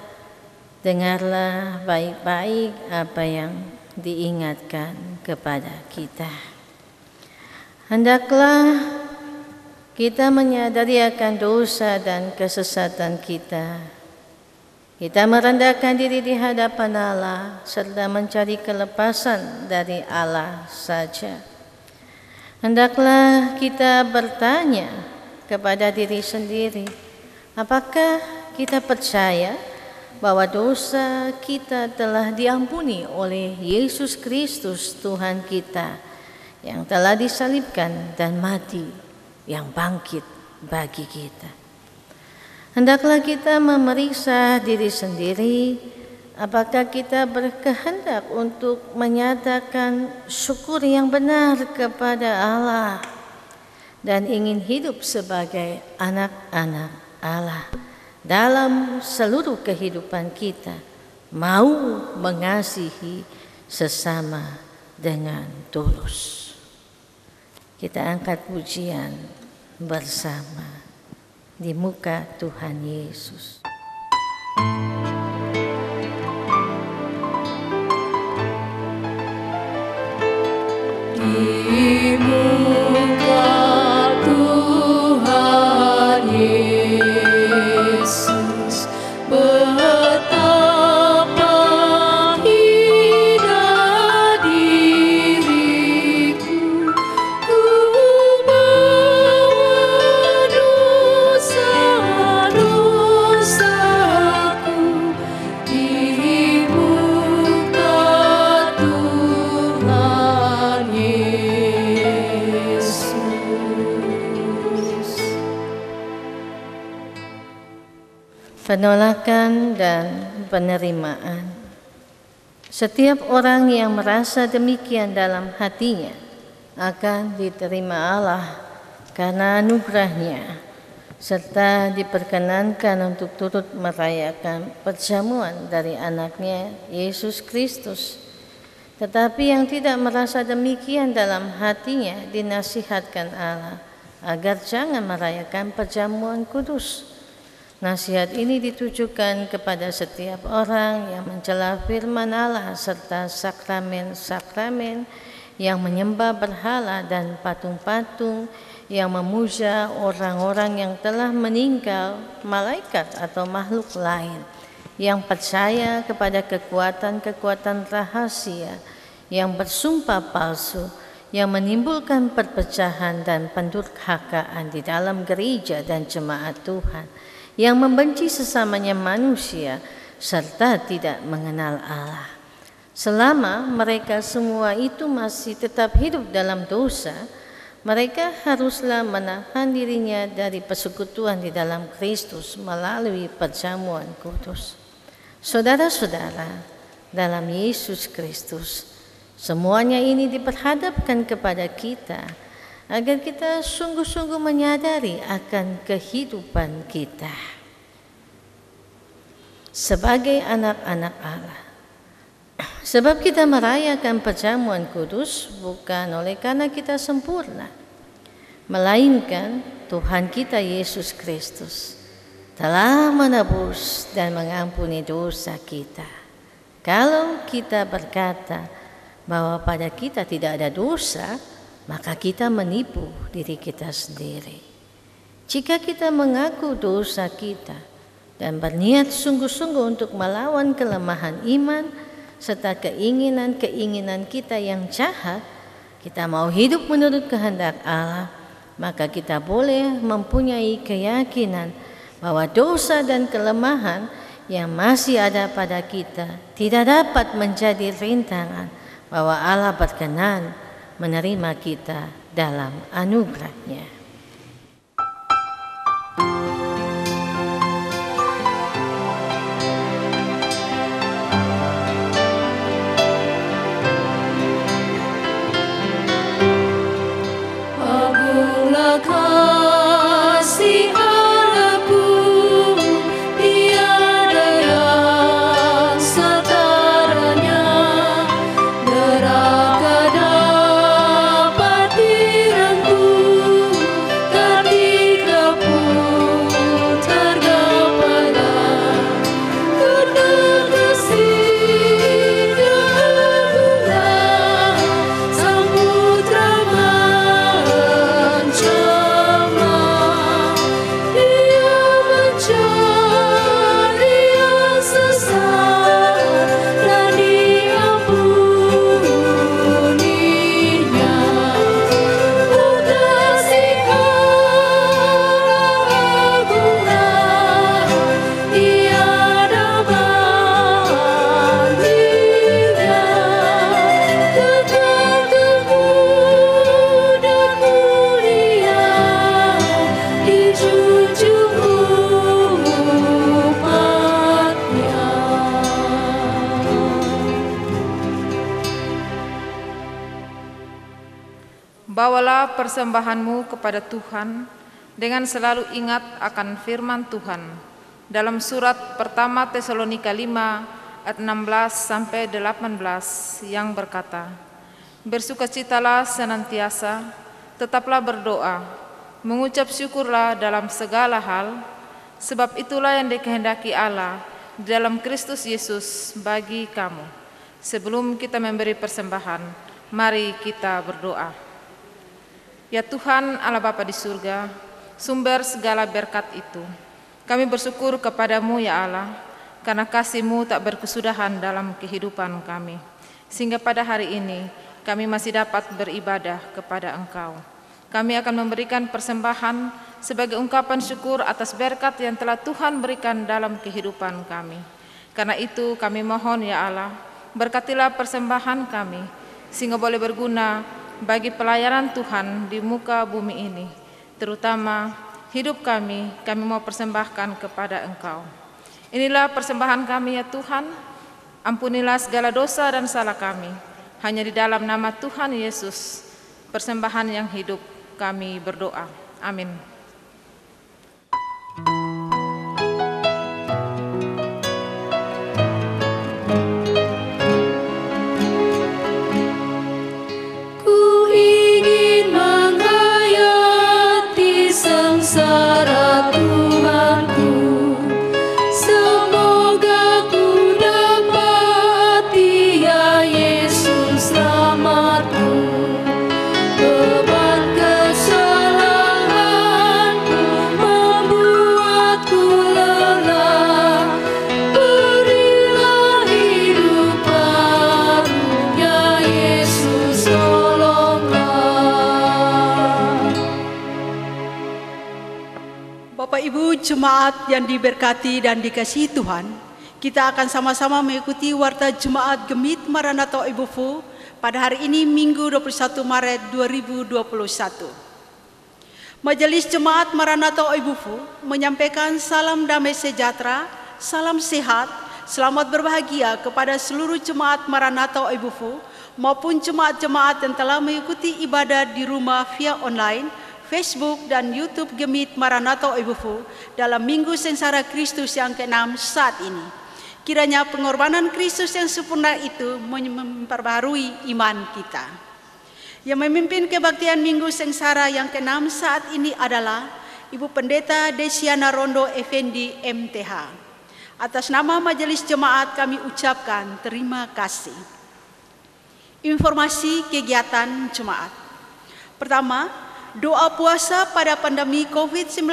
dengarlah baik-baik apa yang diingatkan kepada kita. Hendaklah kita menyadari akan dosa dan kesesatan kita. Kita merendahkan diri di hadapan Allah serta mencari kelepasan dari Allah saja. Hendaklah kita bertanya kepada diri sendiri, apakah kita percaya bahwa dosa kita telah diampuni oleh Yesus Kristus Tuhan kita yang telah disalibkan dan mati, yang bangkit bagi kita. Hendaklah kita memeriksa diri sendiri, apakah kita berkehendak untuk menyatakan syukur yang benar kepada Allah dan ingin hidup sebagai anak-anak Allah dalam seluruh kehidupan kita, mau mengasihi sesama dengan tulus. Kita angkat pujian bersama di muka Tuhan Yesus. Di muka Tuhan Yesus, betapa hina diriku, ku bawa dosa-dosaku di muka Tuhan Yesus. Penolakan dan penerimaan. Setiap orang yang merasa demikian dalam hatinya akan diterima Allah karena anugerahnya, serta diperkenankan untuk turut merayakan perjamuan dari anaknya Yesus Kristus. Tetapi yang tidak merasa demikian dalam hatinya dinasihatkan Allah agar jangan merayakan perjamuan kudus. Nasihat ini ditujukan kepada setiap orang yang mencela firman Allah serta sakramen-sakramen, yang menyembah berhala dan patung-patung, yang memuja orang-orang yang telah meninggal, malaikat atau makhluk lain, yang percaya kepada kekuatan-kekuatan rahasia, yang bersumpah palsu, yang menimbulkan perpecahan dan pendurhakaan di dalam gereja dan jemaat Tuhan, yang membenci sesamanya manusia serta tidak mengenal Allah. Selama mereka semua itu masih tetap hidup dalam dosa, mereka haruslah menahan dirinya dari persekutuan di dalam Kristus melalui perjamuan kudus. Saudara-saudara, dalam Yesus Kristus, semuanya ini diperhadapkan kepada kita agar kita sungguh-sungguh menyadari akan kehidupan kita sebagai anak-anak Allah. Sebab kita merayakan perjamuan kudus bukan oleh karena kita sempurna, melainkan Tuhan kita Yesus Kristus telah menebus dan mengampuni dosa kita. Kalau kita berkata bahwa pada kita tidak ada dosa, maka kita menipu diri kita sendiri. Jika kita mengaku dosa kita dan berniat sungguh-sungguh untuk melawan kelemahan iman serta keinginan-keinginan kita yang jahat, kita mau hidup menurut kehendak Allah, maka kita boleh mempunyai keyakinan bahwa dosa dan kelemahan yang masih ada pada kita tidak dapat menjadi rintangan bahwa Allah berkenan menerima kita dalam anugerah-Nya. Kasih Allahku, tiada yang setaranya, neraka dapat direngkuh ketika pun tergapalah, karena kasih Tuhan Sang Putra Bawalah persembahanmu kepada Tuhan dengan selalu ingat akan firman Tuhan dalam surat pertama Tesalonika 5 ayat 16-18 yang berkata, bersukacitalah senantiasa, tetaplah berdoa, mengucap syukurlah dalam segala hal, sebab itulah yang dikehendaki Allah di dalam Kristus Yesus bagi kamu. Sebelum kita memberi persembahan, mari kita berdoa. Ya Tuhan Allah Bapa di surga, sumber segala berkat itu, kami bersyukur kepadamu ya Allah, karena kasih-Mu tak berkesudahan dalam kehidupan kami, sehingga pada hari ini kami masih dapat beribadah kepada Engkau. Kami akan memberikan persembahan sebagai ungkapan syukur atas berkat yang telah Tuhan berikan dalam kehidupan kami. Karena itu kami mohon ya Allah, berkatilah persembahan kami, sehingga boleh berguna bagi pelayanan Tuhan di muka bumi ini, terutama hidup kami mau persembahkan kepada Engkau. Inilah persembahan kami ya Tuhan, ampunilah segala dosa dan salah kami, hanya di dalam nama Tuhan Yesus, persembahan yang hidup kami berdoa. Amin. Sengsara Tuhanku, semoga ku dapati ya Yesus rahmat-Mu, beban kesalahanku membuatku lelah, berilah hidup baru ya Yesus, tolonglah. Bapak Ibu jemaat yang diberkati dan dikasihi Tuhan, kita akan sama-sama mengikuti warta Jemaat Gemit Maranatha Ibu Fu pada hari ini Minggu 21 Maret 2021. Majelis Jemaat Maranatha Ibu Fu menyampaikan salam damai sejahtera, salam sehat, selamat berbahagia kepada seluruh jemaat Maranatha Ibu Fu maupun jemaat-jemaat yang telah mengikuti ibadah di rumah via online, Facebook dan YouTube Gemit Maranatha Ibu Fu dalam Minggu Sengsara Kristus yang ke-6 saat ini. Kiranya pengorbanan Kristus yang sempurna itu memperbarui iman kita. Yang memimpin kebaktian Minggu Sengsara yang ke-6 saat ini adalah Ibu Pendeta Desiana Rondo Effendi MTH. Atas nama Majelis Jemaat kami ucapkan terima kasih. Informasi kegiatan jemaat. Pertama, doa puasa pada pandemi COVID-19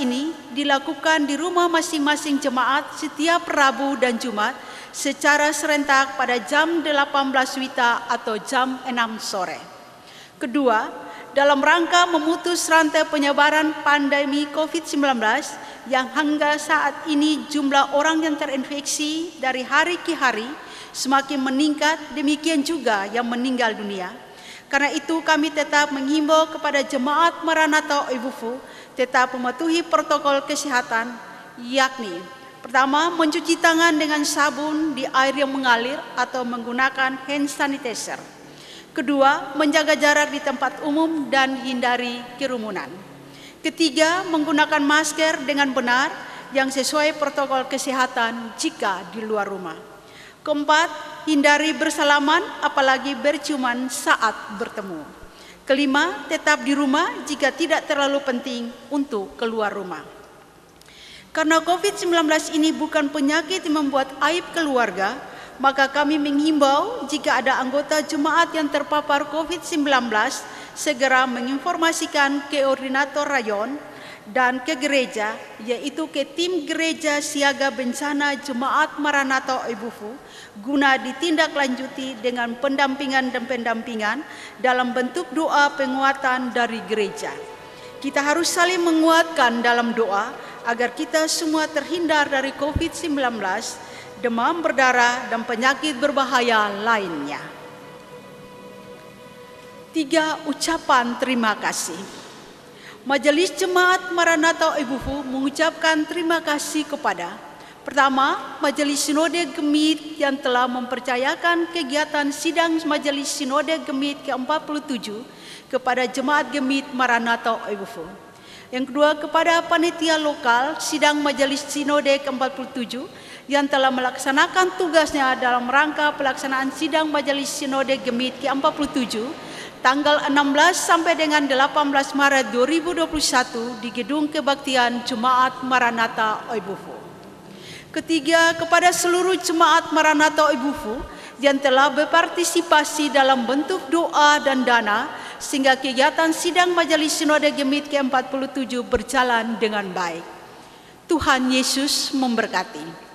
ini dilakukan di rumah masing-masing jemaat setiap Rabu dan Jumat secara serentak pada jam 18 WITA atau jam 6 sore. Kedua, dalam rangka memutus rantai penyebaran pandemi COVID-19, yang hingga saat ini jumlah orang yang terinfeksi dari hari ke hari semakin meningkat, demikian juga yang meninggal dunia. Karena itu kami tetap menghimbau kepada jemaat Maranatha Oibufu tetap mematuhi protokol kesehatan, yakni pertama, mencuci tangan dengan sabun di air yang mengalir atau menggunakan hand sanitizer. Kedua, menjaga jarak di tempat umum dan hindari kerumunan. Ketiga, menggunakan masker dengan benar yang sesuai protokol kesehatan jika di luar rumah. Keempat, hindari bersalaman apalagi berciuman saat bertemu. Kelima, tetap di rumah jika tidak terlalu penting untuk keluar rumah. Karena COVID-19 ini bukan penyakit yang membuat aib keluarga, maka kami menghimbau jika ada anggota jemaat yang terpapar COVID-19 segera menginformasikan ke koordinator rayon dan ke gereja, yaitu ke tim gereja siaga bencana Jemaat Maranatha Oibufu, guna ditindaklanjuti dengan pendampingan dan pendampingan dalam bentuk doa penguatan dari gereja. Kita harus saling menguatkan dalam doa agar kita semua terhindar dari COVID-19, demam berdarah, dan penyakit berbahaya lainnya. 3. Ucapan terima kasih. Majelis Jemaat Maranatha Oibufu mengucapkan terima kasih kepada pertama, Majelis Sinode Gemit yang telah mempercayakan kegiatan sidang Majelis Sinode Gemit ke-47 kepada Jemaat Gemit Maranatha Oibufu. Yang kedua, kepada panitia lokal sidang Majelis Sinode ke-47 yang telah melaksanakan tugasnya dalam rangka pelaksanaan sidang Majelis Sinode Gemit ke-47 tanggal 16 sampai dengan 18 Maret 2021 di Gedung Kebaktian Jemaat Maranatha Oibufu. Ketiga, kepada seluruh Jemaat Maranatha Oibufu yang telah berpartisipasi dalam bentuk doa dan dana sehingga kegiatan sidang Majelis Sinode Gemit ke-47 berjalan dengan baik. Tuhan Yesus memberkati.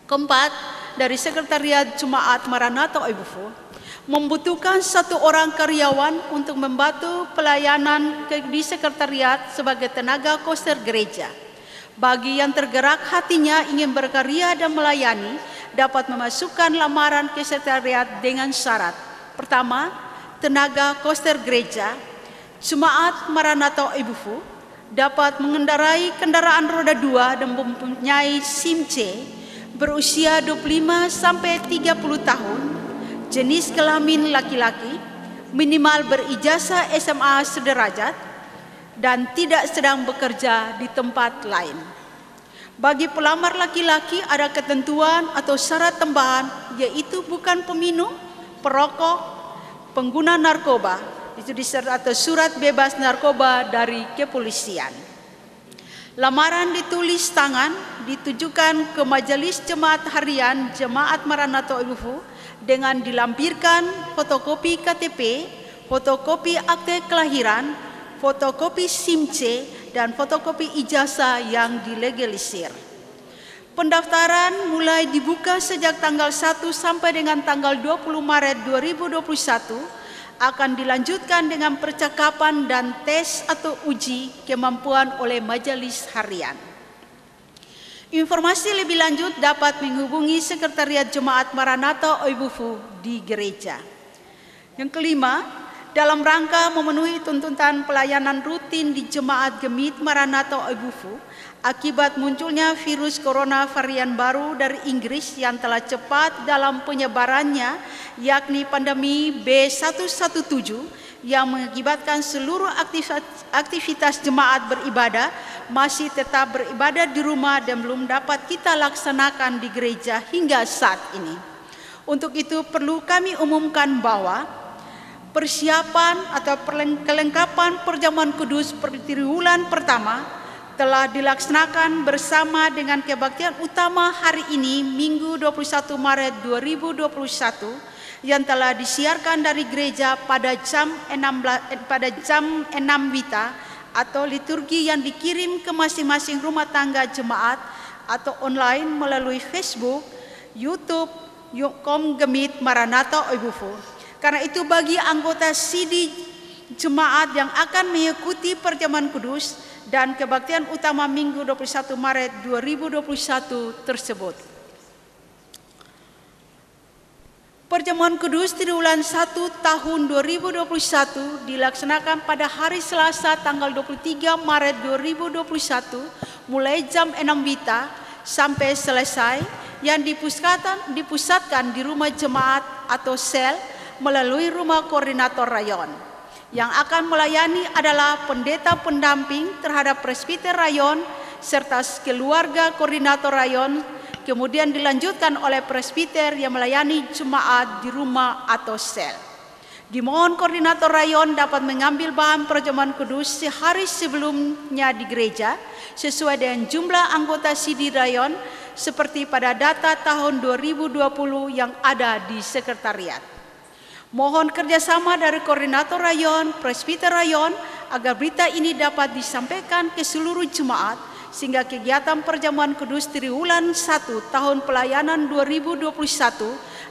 Keempat, dari Sekretariat Jemaat Maranatha Oibufu membutuhkan 1 orang karyawan untuk membantu pelayanan di sekretariat sebagai tenaga koster gereja. Bagi yang tergerak hatinya ingin berkarya dan melayani, dapat memasukkan lamaran ke sekretariat dengan syarat. Pertama, tenaga koster gereja, Jemaat Maranatha Oibufu dapat mengendarai kendaraan roda 2 dan mempunyai SIM C, berusia 25 sampai 30 tahun, jenis kelamin laki-laki, minimal berijazah SMA sederajat, dan tidak sedang bekerja di tempat lain. Bagi pelamar laki-laki ada ketentuan atau syarat tambahan, yaitu bukan peminum, perokok, pengguna narkoba, itu atau surat bebas narkoba dari kepolisian. Lamaran ditulis tangan ditujukan ke Majelis Jemaat Harian Jemaat Maranatha Oibufu dengan dilampirkan fotokopi KTP, fotokopi akte kelahiran, fotokopi SIM C, dan fotokopi ijazah yang dilegalisir. Pendaftaran mulai dibuka sejak tanggal 1 sampai dengan tanggal 20 Maret 2021, akan dilanjutkan dengan percakapan dan tes atau uji kemampuan oleh majelis harian. Informasi lebih lanjut dapat menghubungi Sekretariat Jemaat Maranatha Oibufu di gereja. Yang kelima, dalam rangka memenuhi tuntutan pelayanan rutin di Jemaat Gemit Maranatha Oibufu akibat munculnya virus corona varian baru dari Inggris yang telah cepat dalam penyebarannya, yakni pandemi B117 yang mengakibatkan seluruh aktivitas jemaat beribadah masih tetap beribadah di rumah dan belum dapat kita laksanakan di gereja hingga saat ini. Untuk itu perlu kami umumkan bahwa persiapan atau kelengkapan perjamuan kudus triwulan pertama telah dilaksanakan bersama dengan kebaktian utama hari ini Minggu 21 Maret 2021 yang telah disiarkan dari gereja pada jam 6 WITA atau liturgi yang dikirim ke masing-masing rumah tangga jemaat atau online melalui Facebook, YouTube, Gemit Maranatha Oibufu. Karena itu bagi anggota CD jemaat yang akan mengikuti perjamuan kudus dan kebaktian utama Minggu 21 Maret 2021 tersebut. Perjamuan Kudus Triwulan 1 tahun 2021 dilaksanakan pada hari Selasa tanggal 23 Maret 2021 mulai jam 6 WITA sampai selesai, yang dipusatkan di rumah jemaat atau sel melalui rumah koordinator rayon. Yang akan melayani adalah pendeta pendamping terhadap presbiter rayon serta keluarga koordinator rayon, kemudian dilanjutkan oleh presbiter yang melayani jemaat di rumah atau sel. Dimohon koordinator rayon dapat mengambil bahan perjamuan kudus sehari sebelumnya di gereja sesuai dengan jumlah anggota CD rayon seperti pada data tahun 2020 yang ada di sekretariat. Mohon kerjasama dari koordinator rayon, presbiter rayon agar berita ini dapat disampaikan ke seluruh jemaat sehingga kegiatan perjamuan kudus Triwulan 1 tahun pelayanan 2021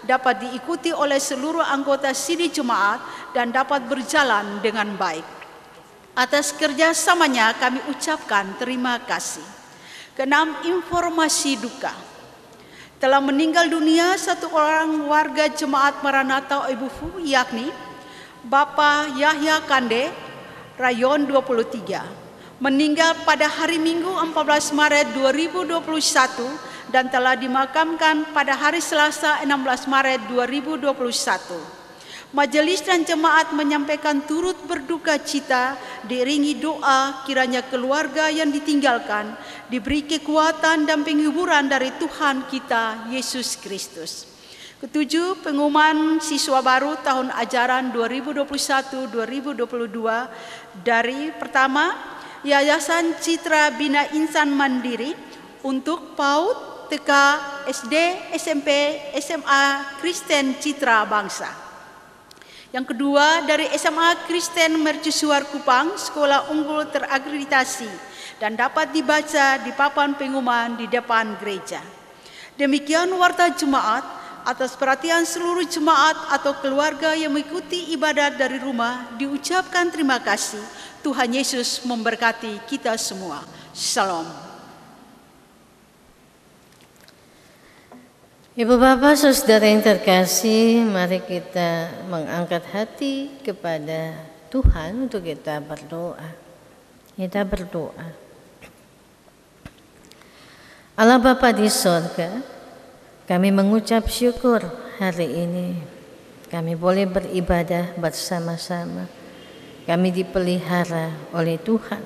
dapat diikuti oleh seluruh anggota CD jemaat dan dapat berjalan dengan baik. Atas kerjasamanya kami ucapkan terima kasih. Keenam, informasi duka. Telah meninggal dunia satu orang warga jemaat Maranatha Oibufu, yakni Bapak Yahya Kande, Rayon 23. Meninggal pada hari Minggu 14 Maret 2021 dan telah dimakamkan pada hari Selasa 16 Maret 2021. Majelis dan jemaat menyampaikan turut berduka cita diiringi doa kiranya keluarga yang ditinggalkan diberi kekuatan dan penghiburan dari Tuhan kita Yesus Kristus. Ketujuh, pengumuman siswa baru tahun ajaran 2021-2022 dari pertama, Yayasan Citra Bina Insan Mandiri untuk PAUD, TK, SD, SMP, SMA Kristen Citra Bangsa. Yang kedua, dari SMA Kristen Mercusuar Kupang, sekolah unggul terakreditasi dan dapat dibaca di papan pengumuman di depan gereja. Demikian warta jemaat. Atas perhatian seluruh jemaat atau keluarga yang mengikuti ibadat dari rumah, diucapkan terima kasih. Tuhan Yesus memberkati kita semua. Shalom. Ibu Bapak, Saudara yang terkasih, mari kita mengangkat hati kepada Tuhan untuk kita berdoa. Kita berdoa. Allah Bapa di surga, kami mengucap syukur hari ini kami boleh beribadah bersama-sama. Kami dipelihara oleh Tuhan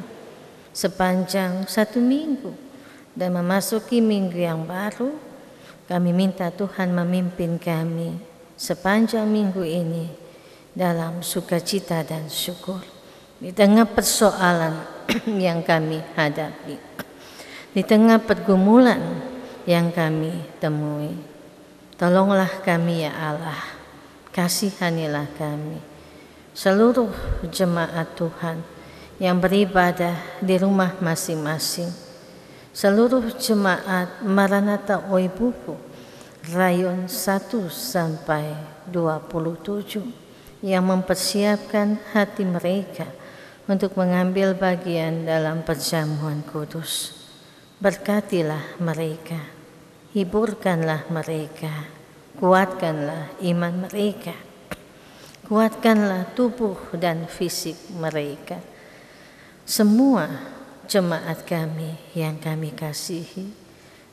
sepanjang 1 minggu dan memasuki minggu yang baru. Kami minta Tuhan memimpin kami sepanjang minggu ini dalam sukacita dan syukur di tengah persoalan yang kami hadapi, di tengah pergumulan yang kami temui. Tolonglah kami ya Allah, kasihanilah kami. Seluruh jemaat Tuhan yang beribadah di rumah masing-masing, seluruh jemaat Maranatha Oibufu Rayon 1 sampai 27 yang mempersiapkan hati mereka untuk mengambil bagian dalam perjamuan kudus. Berkatilah mereka, hiburkanlah mereka, kuatkanlah iman mereka, kuatkanlah tubuh dan fisik mereka. Semua jemaat kami yang kami kasihi,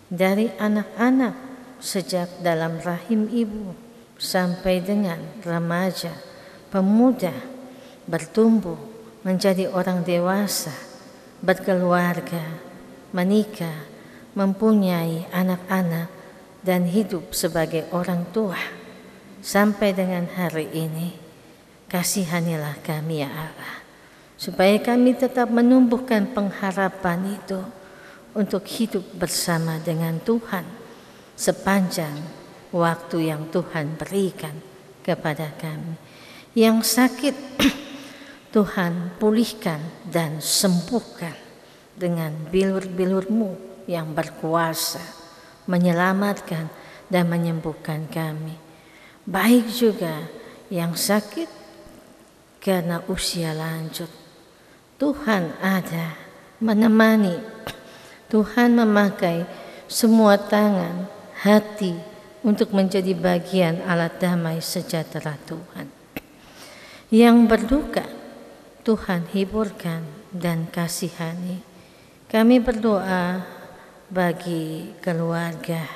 dari anak-anak sejak dalam rahim ibu sampai dengan remaja, pemuda, bertumbuh menjadi orang dewasa, berkeluarga, menikah, mempunyai anak-anak, dan hidup sebagai orang tua sampai dengan hari ini. Kasihanilah kami ya Allah, supaya kami tetap menumbuhkan pengharapan itu untuk hidup bersama dengan Tuhan sepanjang waktu yang Tuhan berikan kepada kami. Yang sakit Tuhan pulihkan dan sembuhkan dengan bilur-bilur-Mu yang berkuasa menyelamatkan dan menyembuhkan kami. Baik juga yang sakit karena usia lanjut. Tuhan ada menemani. Tuhan memakai semua tangan, hati untuk menjadi bagian alat damai sejahtera Tuhan. Yang berduka, Tuhan hiburkan dan kasihani. Kami berdoa bagi keluarga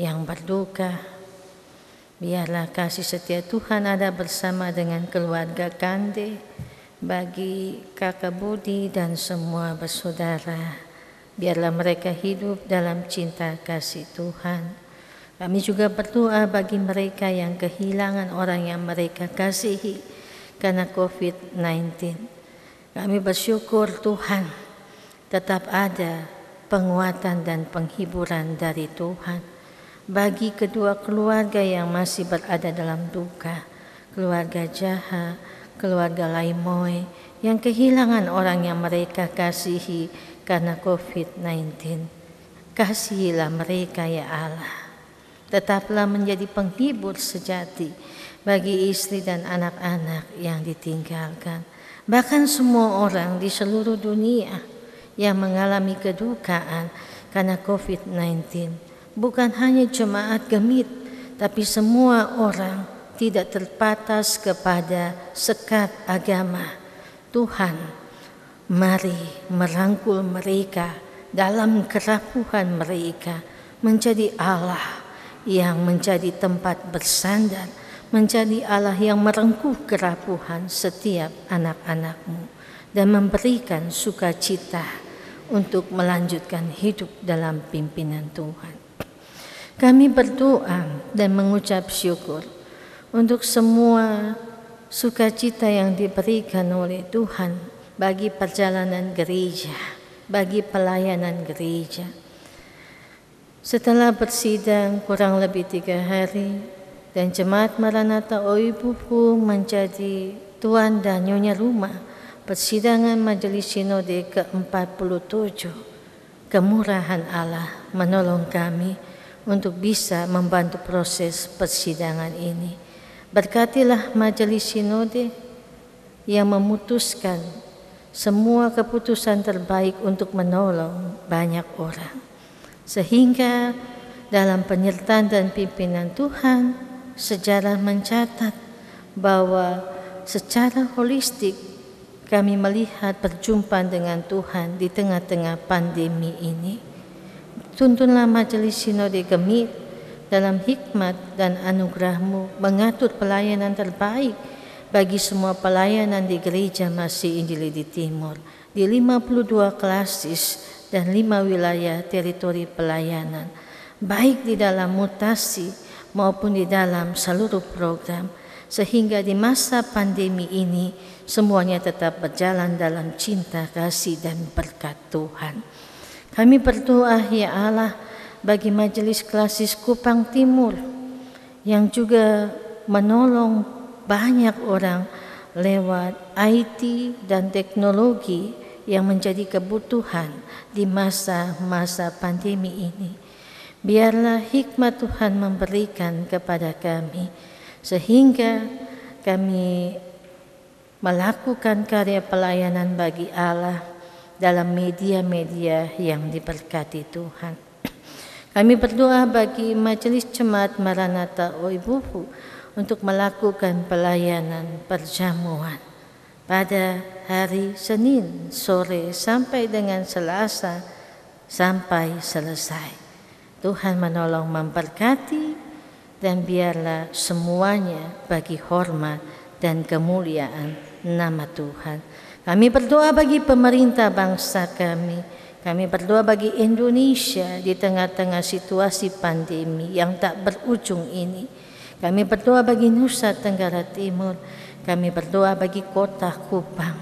yang berduka. Biarlah kasih setia Tuhan ada bersama dengan keluarga Kande, bagi kakak Budi dan semua bersaudara. Biarlah mereka hidup dalam cinta kasih Tuhan. Kami juga berdoa bagi mereka yang kehilangan orang yang mereka kasihi karena COVID-19. Kami bersyukur Tuhan tetap ada penguatan dan penghiburan dari Tuhan bagi kedua keluarga yang masih berada dalam duka, keluarga Jaha, keluarga Laimoy yang kehilangan orang yang mereka kasihi karena COVID-19. Kasihilah mereka ya Allah. Tetaplah menjadi penghibur sejati bagi istri dan anak-anak yang ditinggalkan. Bahkan semua orang di seluruh dunia yang mengalami kedukaan karena COVID-19. Bukan hanya jemaat Gemit, tapi semua orang, tidak terbatas kepada sekat agama. Tuhan, mari merangkul mereka dalam kerapuhan mereka menjadi Allah yang menjadi tempat bersandar, menjadi Allah yang merengkuh kerapuhan setiap anak-anak-Mu dan memberikan sukacita untuk melanjutkan hidup dalam pimpinan Tuhan. Kami berdoa dan mengucap syukur untuk semua sukacita yang diberikan oleh Tuhan bagi perjalanan gereja, bagi pelayanan gereja. Setelah bersidang kurang lebih 3 hari dan Jemaat Maranatha Oibufu menjadi tuan dan nyonya rumah persidangan Majelis Sinode ke-47, kemurahan Allah menolong kami untuk bisa membantu proses persidangan ini. Berkatilah Majelis Sinode yang memutuskan semua keputusan terbaik untuk menolong banyak orang. Sehingga dalam penyertaan dan pimpinan Tuhan, sejarah mencatat bahwa secara holistik kami melihat perjumpaan dengan Tuhan di tengah-tengah pandemi ini. Tuntunlah Majelis Sinode Gemit dalam hikmat dan anugerah-Mu mengatur pelayanan terbaik bagi semua pelayanan di Gereja Masih Injili di Timur, di 52 klasis dan 5 wilayah teritori pelayanan, baik di dalam mutasi maupun di dalam seluruh program, sehingga di masa pandemi ini semuanya tetap berjalan dalam cinta, kasih, dan berkat Tuhan. Kami berdoa ya Allah bagi Majelis Klasis Kupang Timur yang juga menolong banyak orang lewat IT dan teknologi yang menjadi kebutuhan di masa-masa pandemi ini. Biarlah hikmat Tuhan memberikan kepada kami sehingga kami melakukan karya pelayanan bagi Allah dalam media-media yang diberkati Tuhan. Kami berdoa bagi Majelis Jemaat Maranatha Oibufu untuk melakukan pelayanan perjamuan pada hari Senin sore sampai dengan Selasa sampai selesai. Tuhan menolong memberkati dan biarlah semuanya bagi hormat dan kemuliaan nama Tuhan. Kami berdoa bagi pemerintah bangsa kami. Kami berdoa bagi Indonesia di tengah-tengah situasi pandemi yang tak berujung ini. Kami berdoa bagi Nusa Tenggara Timur. Kami berdoa bagi kota Kupang.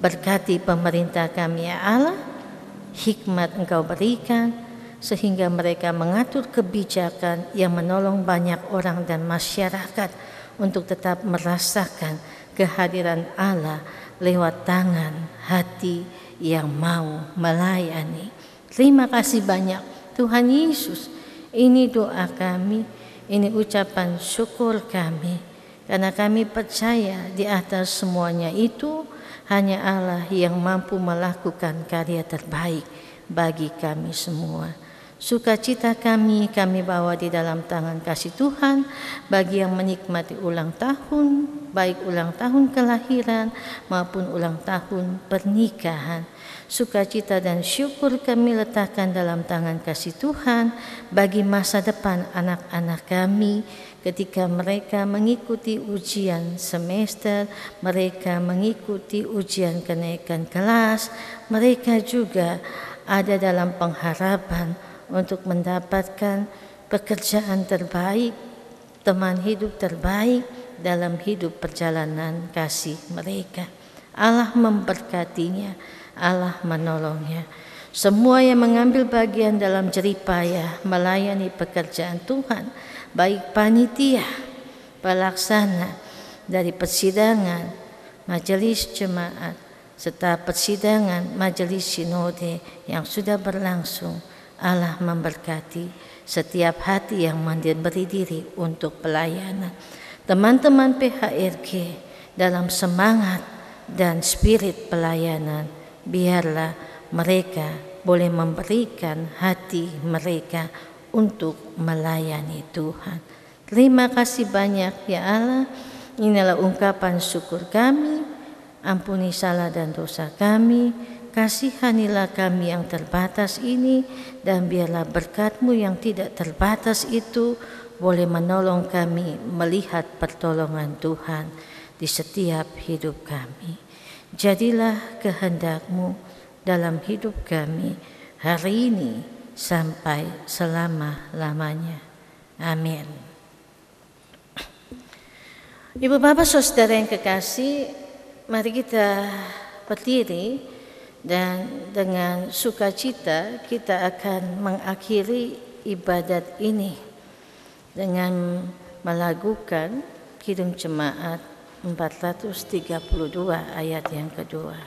Berkati pemerintah kami ya Allah. Hikmat Engkau berikan sehingga mereka mengatur kebijakan yang menolong banyak orang dan masyarakat untuk tetap merasakan kehadiran Allah lewat tangan hati yang mau melayani. Terima kasih banyak Tuhan Yesus. Ini doa kami, ini ucapan syukur kami. karena kami percaya di atas semuanya itu hanya Allah yang mampu melakukan karya terbaik bagi kami semua. Sukacita kami bawa di dalam tangan kasih Tuhan bagi yang menikmati ulang tahun, baik ulang tahun kelahiran maupun ulang tahun pernikahan. Sukacita dan syukur kami letakkan dalam tangan kasih Tuhan bagi masa depan anak-anak kami ketika mereka mengikuti ujian semester, mereka mengikuti ujian kenaikan kelas, mereka juga ada dalam pengharapan untuk mendapatkan pekerjaan terbaik, teman hidup terbaik dalam hidup perjalanan kasih mereka. Allah memberkatinya, Allah menolongnya. Semua yang mengambil bagian dalam jeripayah melayani pekerjaan Tuhan, baik panitia, pelaksana dari persidangan, majelis jemaat, serta persidangan majelis sinode yang sudah berlangsung, Allah memberkati setiap hati yang memberi diri untuk pelayanan. Teman-teman PHRG dalam semangat dan spirit pelayanan, biarlah mereka boleh memberikan hati mereka untuk melayani Tuhan. Terima kasih banyak ya Allah. Inilah ungkapan syukur kami. Ampuni salah dan dosa kami. Kasihanilah kami yang terbatas ini, dan biarlah berkat-Mu yang tidak terbatas itu boleh menolong kami melihat pertolongan Tuhan di setiap hidup kami. Jadilah kehendak-Mu dalam hidup kami hari ini sampai selama-lamanya. Amin. Ibu Bapak Saudara yang kekasih, mari kita berdiri dan dengan sukacita kita akan mengakhiri ibadat ini dengan melakukan Kidung Jemaat 432 ayat yang kedua.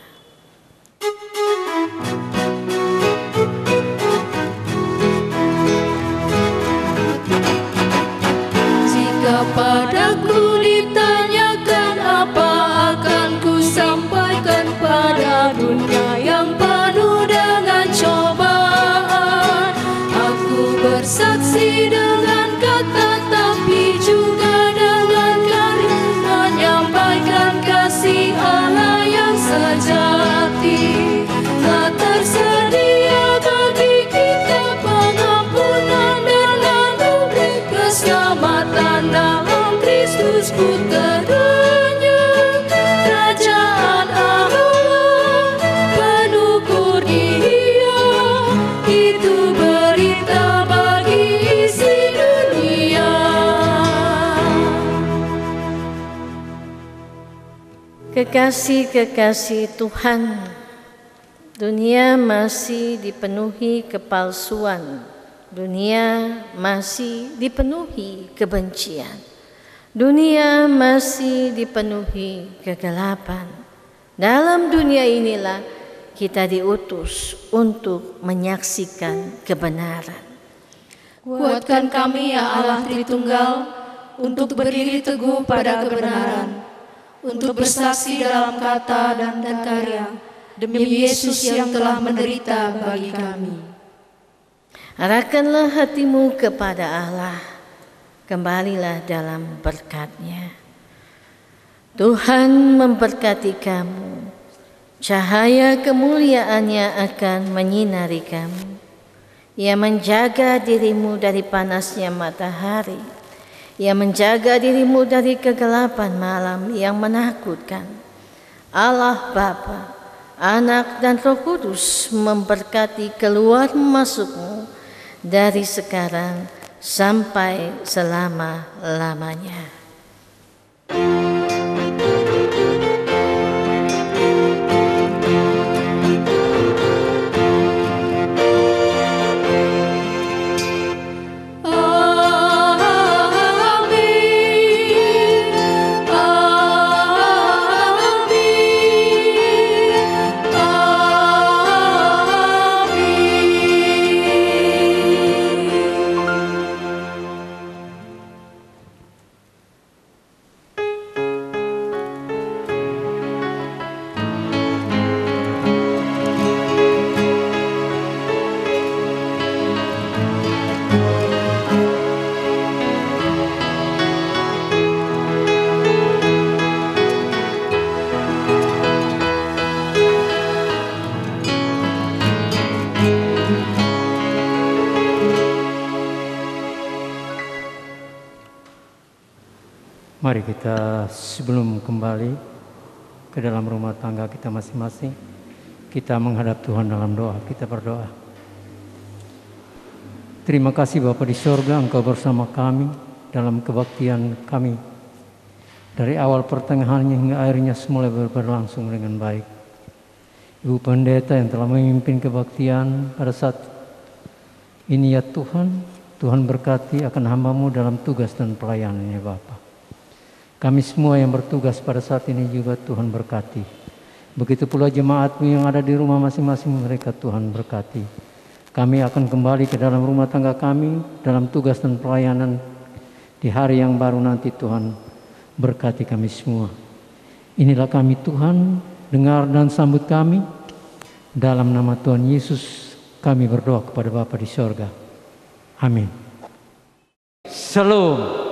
Jika padaku ditanyakan apa akan ku sampaikan pada dunia yang penuh dengan cobaan, aku bersaksi dengan kata tapi juga dengan karya menyampaikan kasih Allah yang sejati. Telah tersedia bagi kita pengampunan dan anugerah keselamatan dalam Kristus putranya. Kerajaan Allah penuh kurnia, itu berita bagi isi dunia. Kekasih-kekasih Tuhan, dunia masih dipenuhi kepalsuan, dunia masih dipenuhi kebencian, dunia masih dipenuhi kegelapan. Dalam dunia inilah kita diutus untuk menyaksikan kebenaran. Kuatkan kami ya Allah Tritunggal untuk berdiri teguh pada kebenaran, untuk bersaksi dalam kata dan karya demi Yesus yang telah menderita bagi kami. Arahkanlah hatimu kepada Allah, kembalilah dalam berkat-Nya. Tuhan memberkati kamu, cahaya kemuliaan-Nya akan menyinari kamu. Ia menjaga dirimu dari panasnya matahari, Ia menjaga dirimu dari kegelapan malam yang menakutkan. Allah Bapa, Anak dan Roh Kudus memberkati keluar masukmu dari sekarang sampai selama-lamanya. Mari kita sebelum kembali ke dalam rumah tangga kita masing-masing, kita menghadap Tuhan dalam doa. Kita berdoa. Terima kasih Bapa di sorga, Engkau bersama kami dalam kebaktian kami. Dari awal pertengahannya hingga akhirnya semula berlangsung dengan baik. Ibu Pendeta yang telah memimpin kebaktian pada saat ini ya Tuhan, Tuhan berkati akan hamba-Mu dalam tugas dan pelayanannya Bapa. Kami semua yang bertugas pada saat ini juga Tuhan berkati. Begitu pula jemaat-Mu yang ada di rumah masing-masing mereka Tuhan berkati. Kami akan kembali ke dalam rumah tangga kami, dalam tugas dan pelayanan di hari yang baru nanti Tuhan berkati kami semua. Inilah kami Tuhan, dengar dan sambut kami. Dalam nama Tuhan Yesus kami berdoa kepada Bapa di sorga. Amin. Shalom.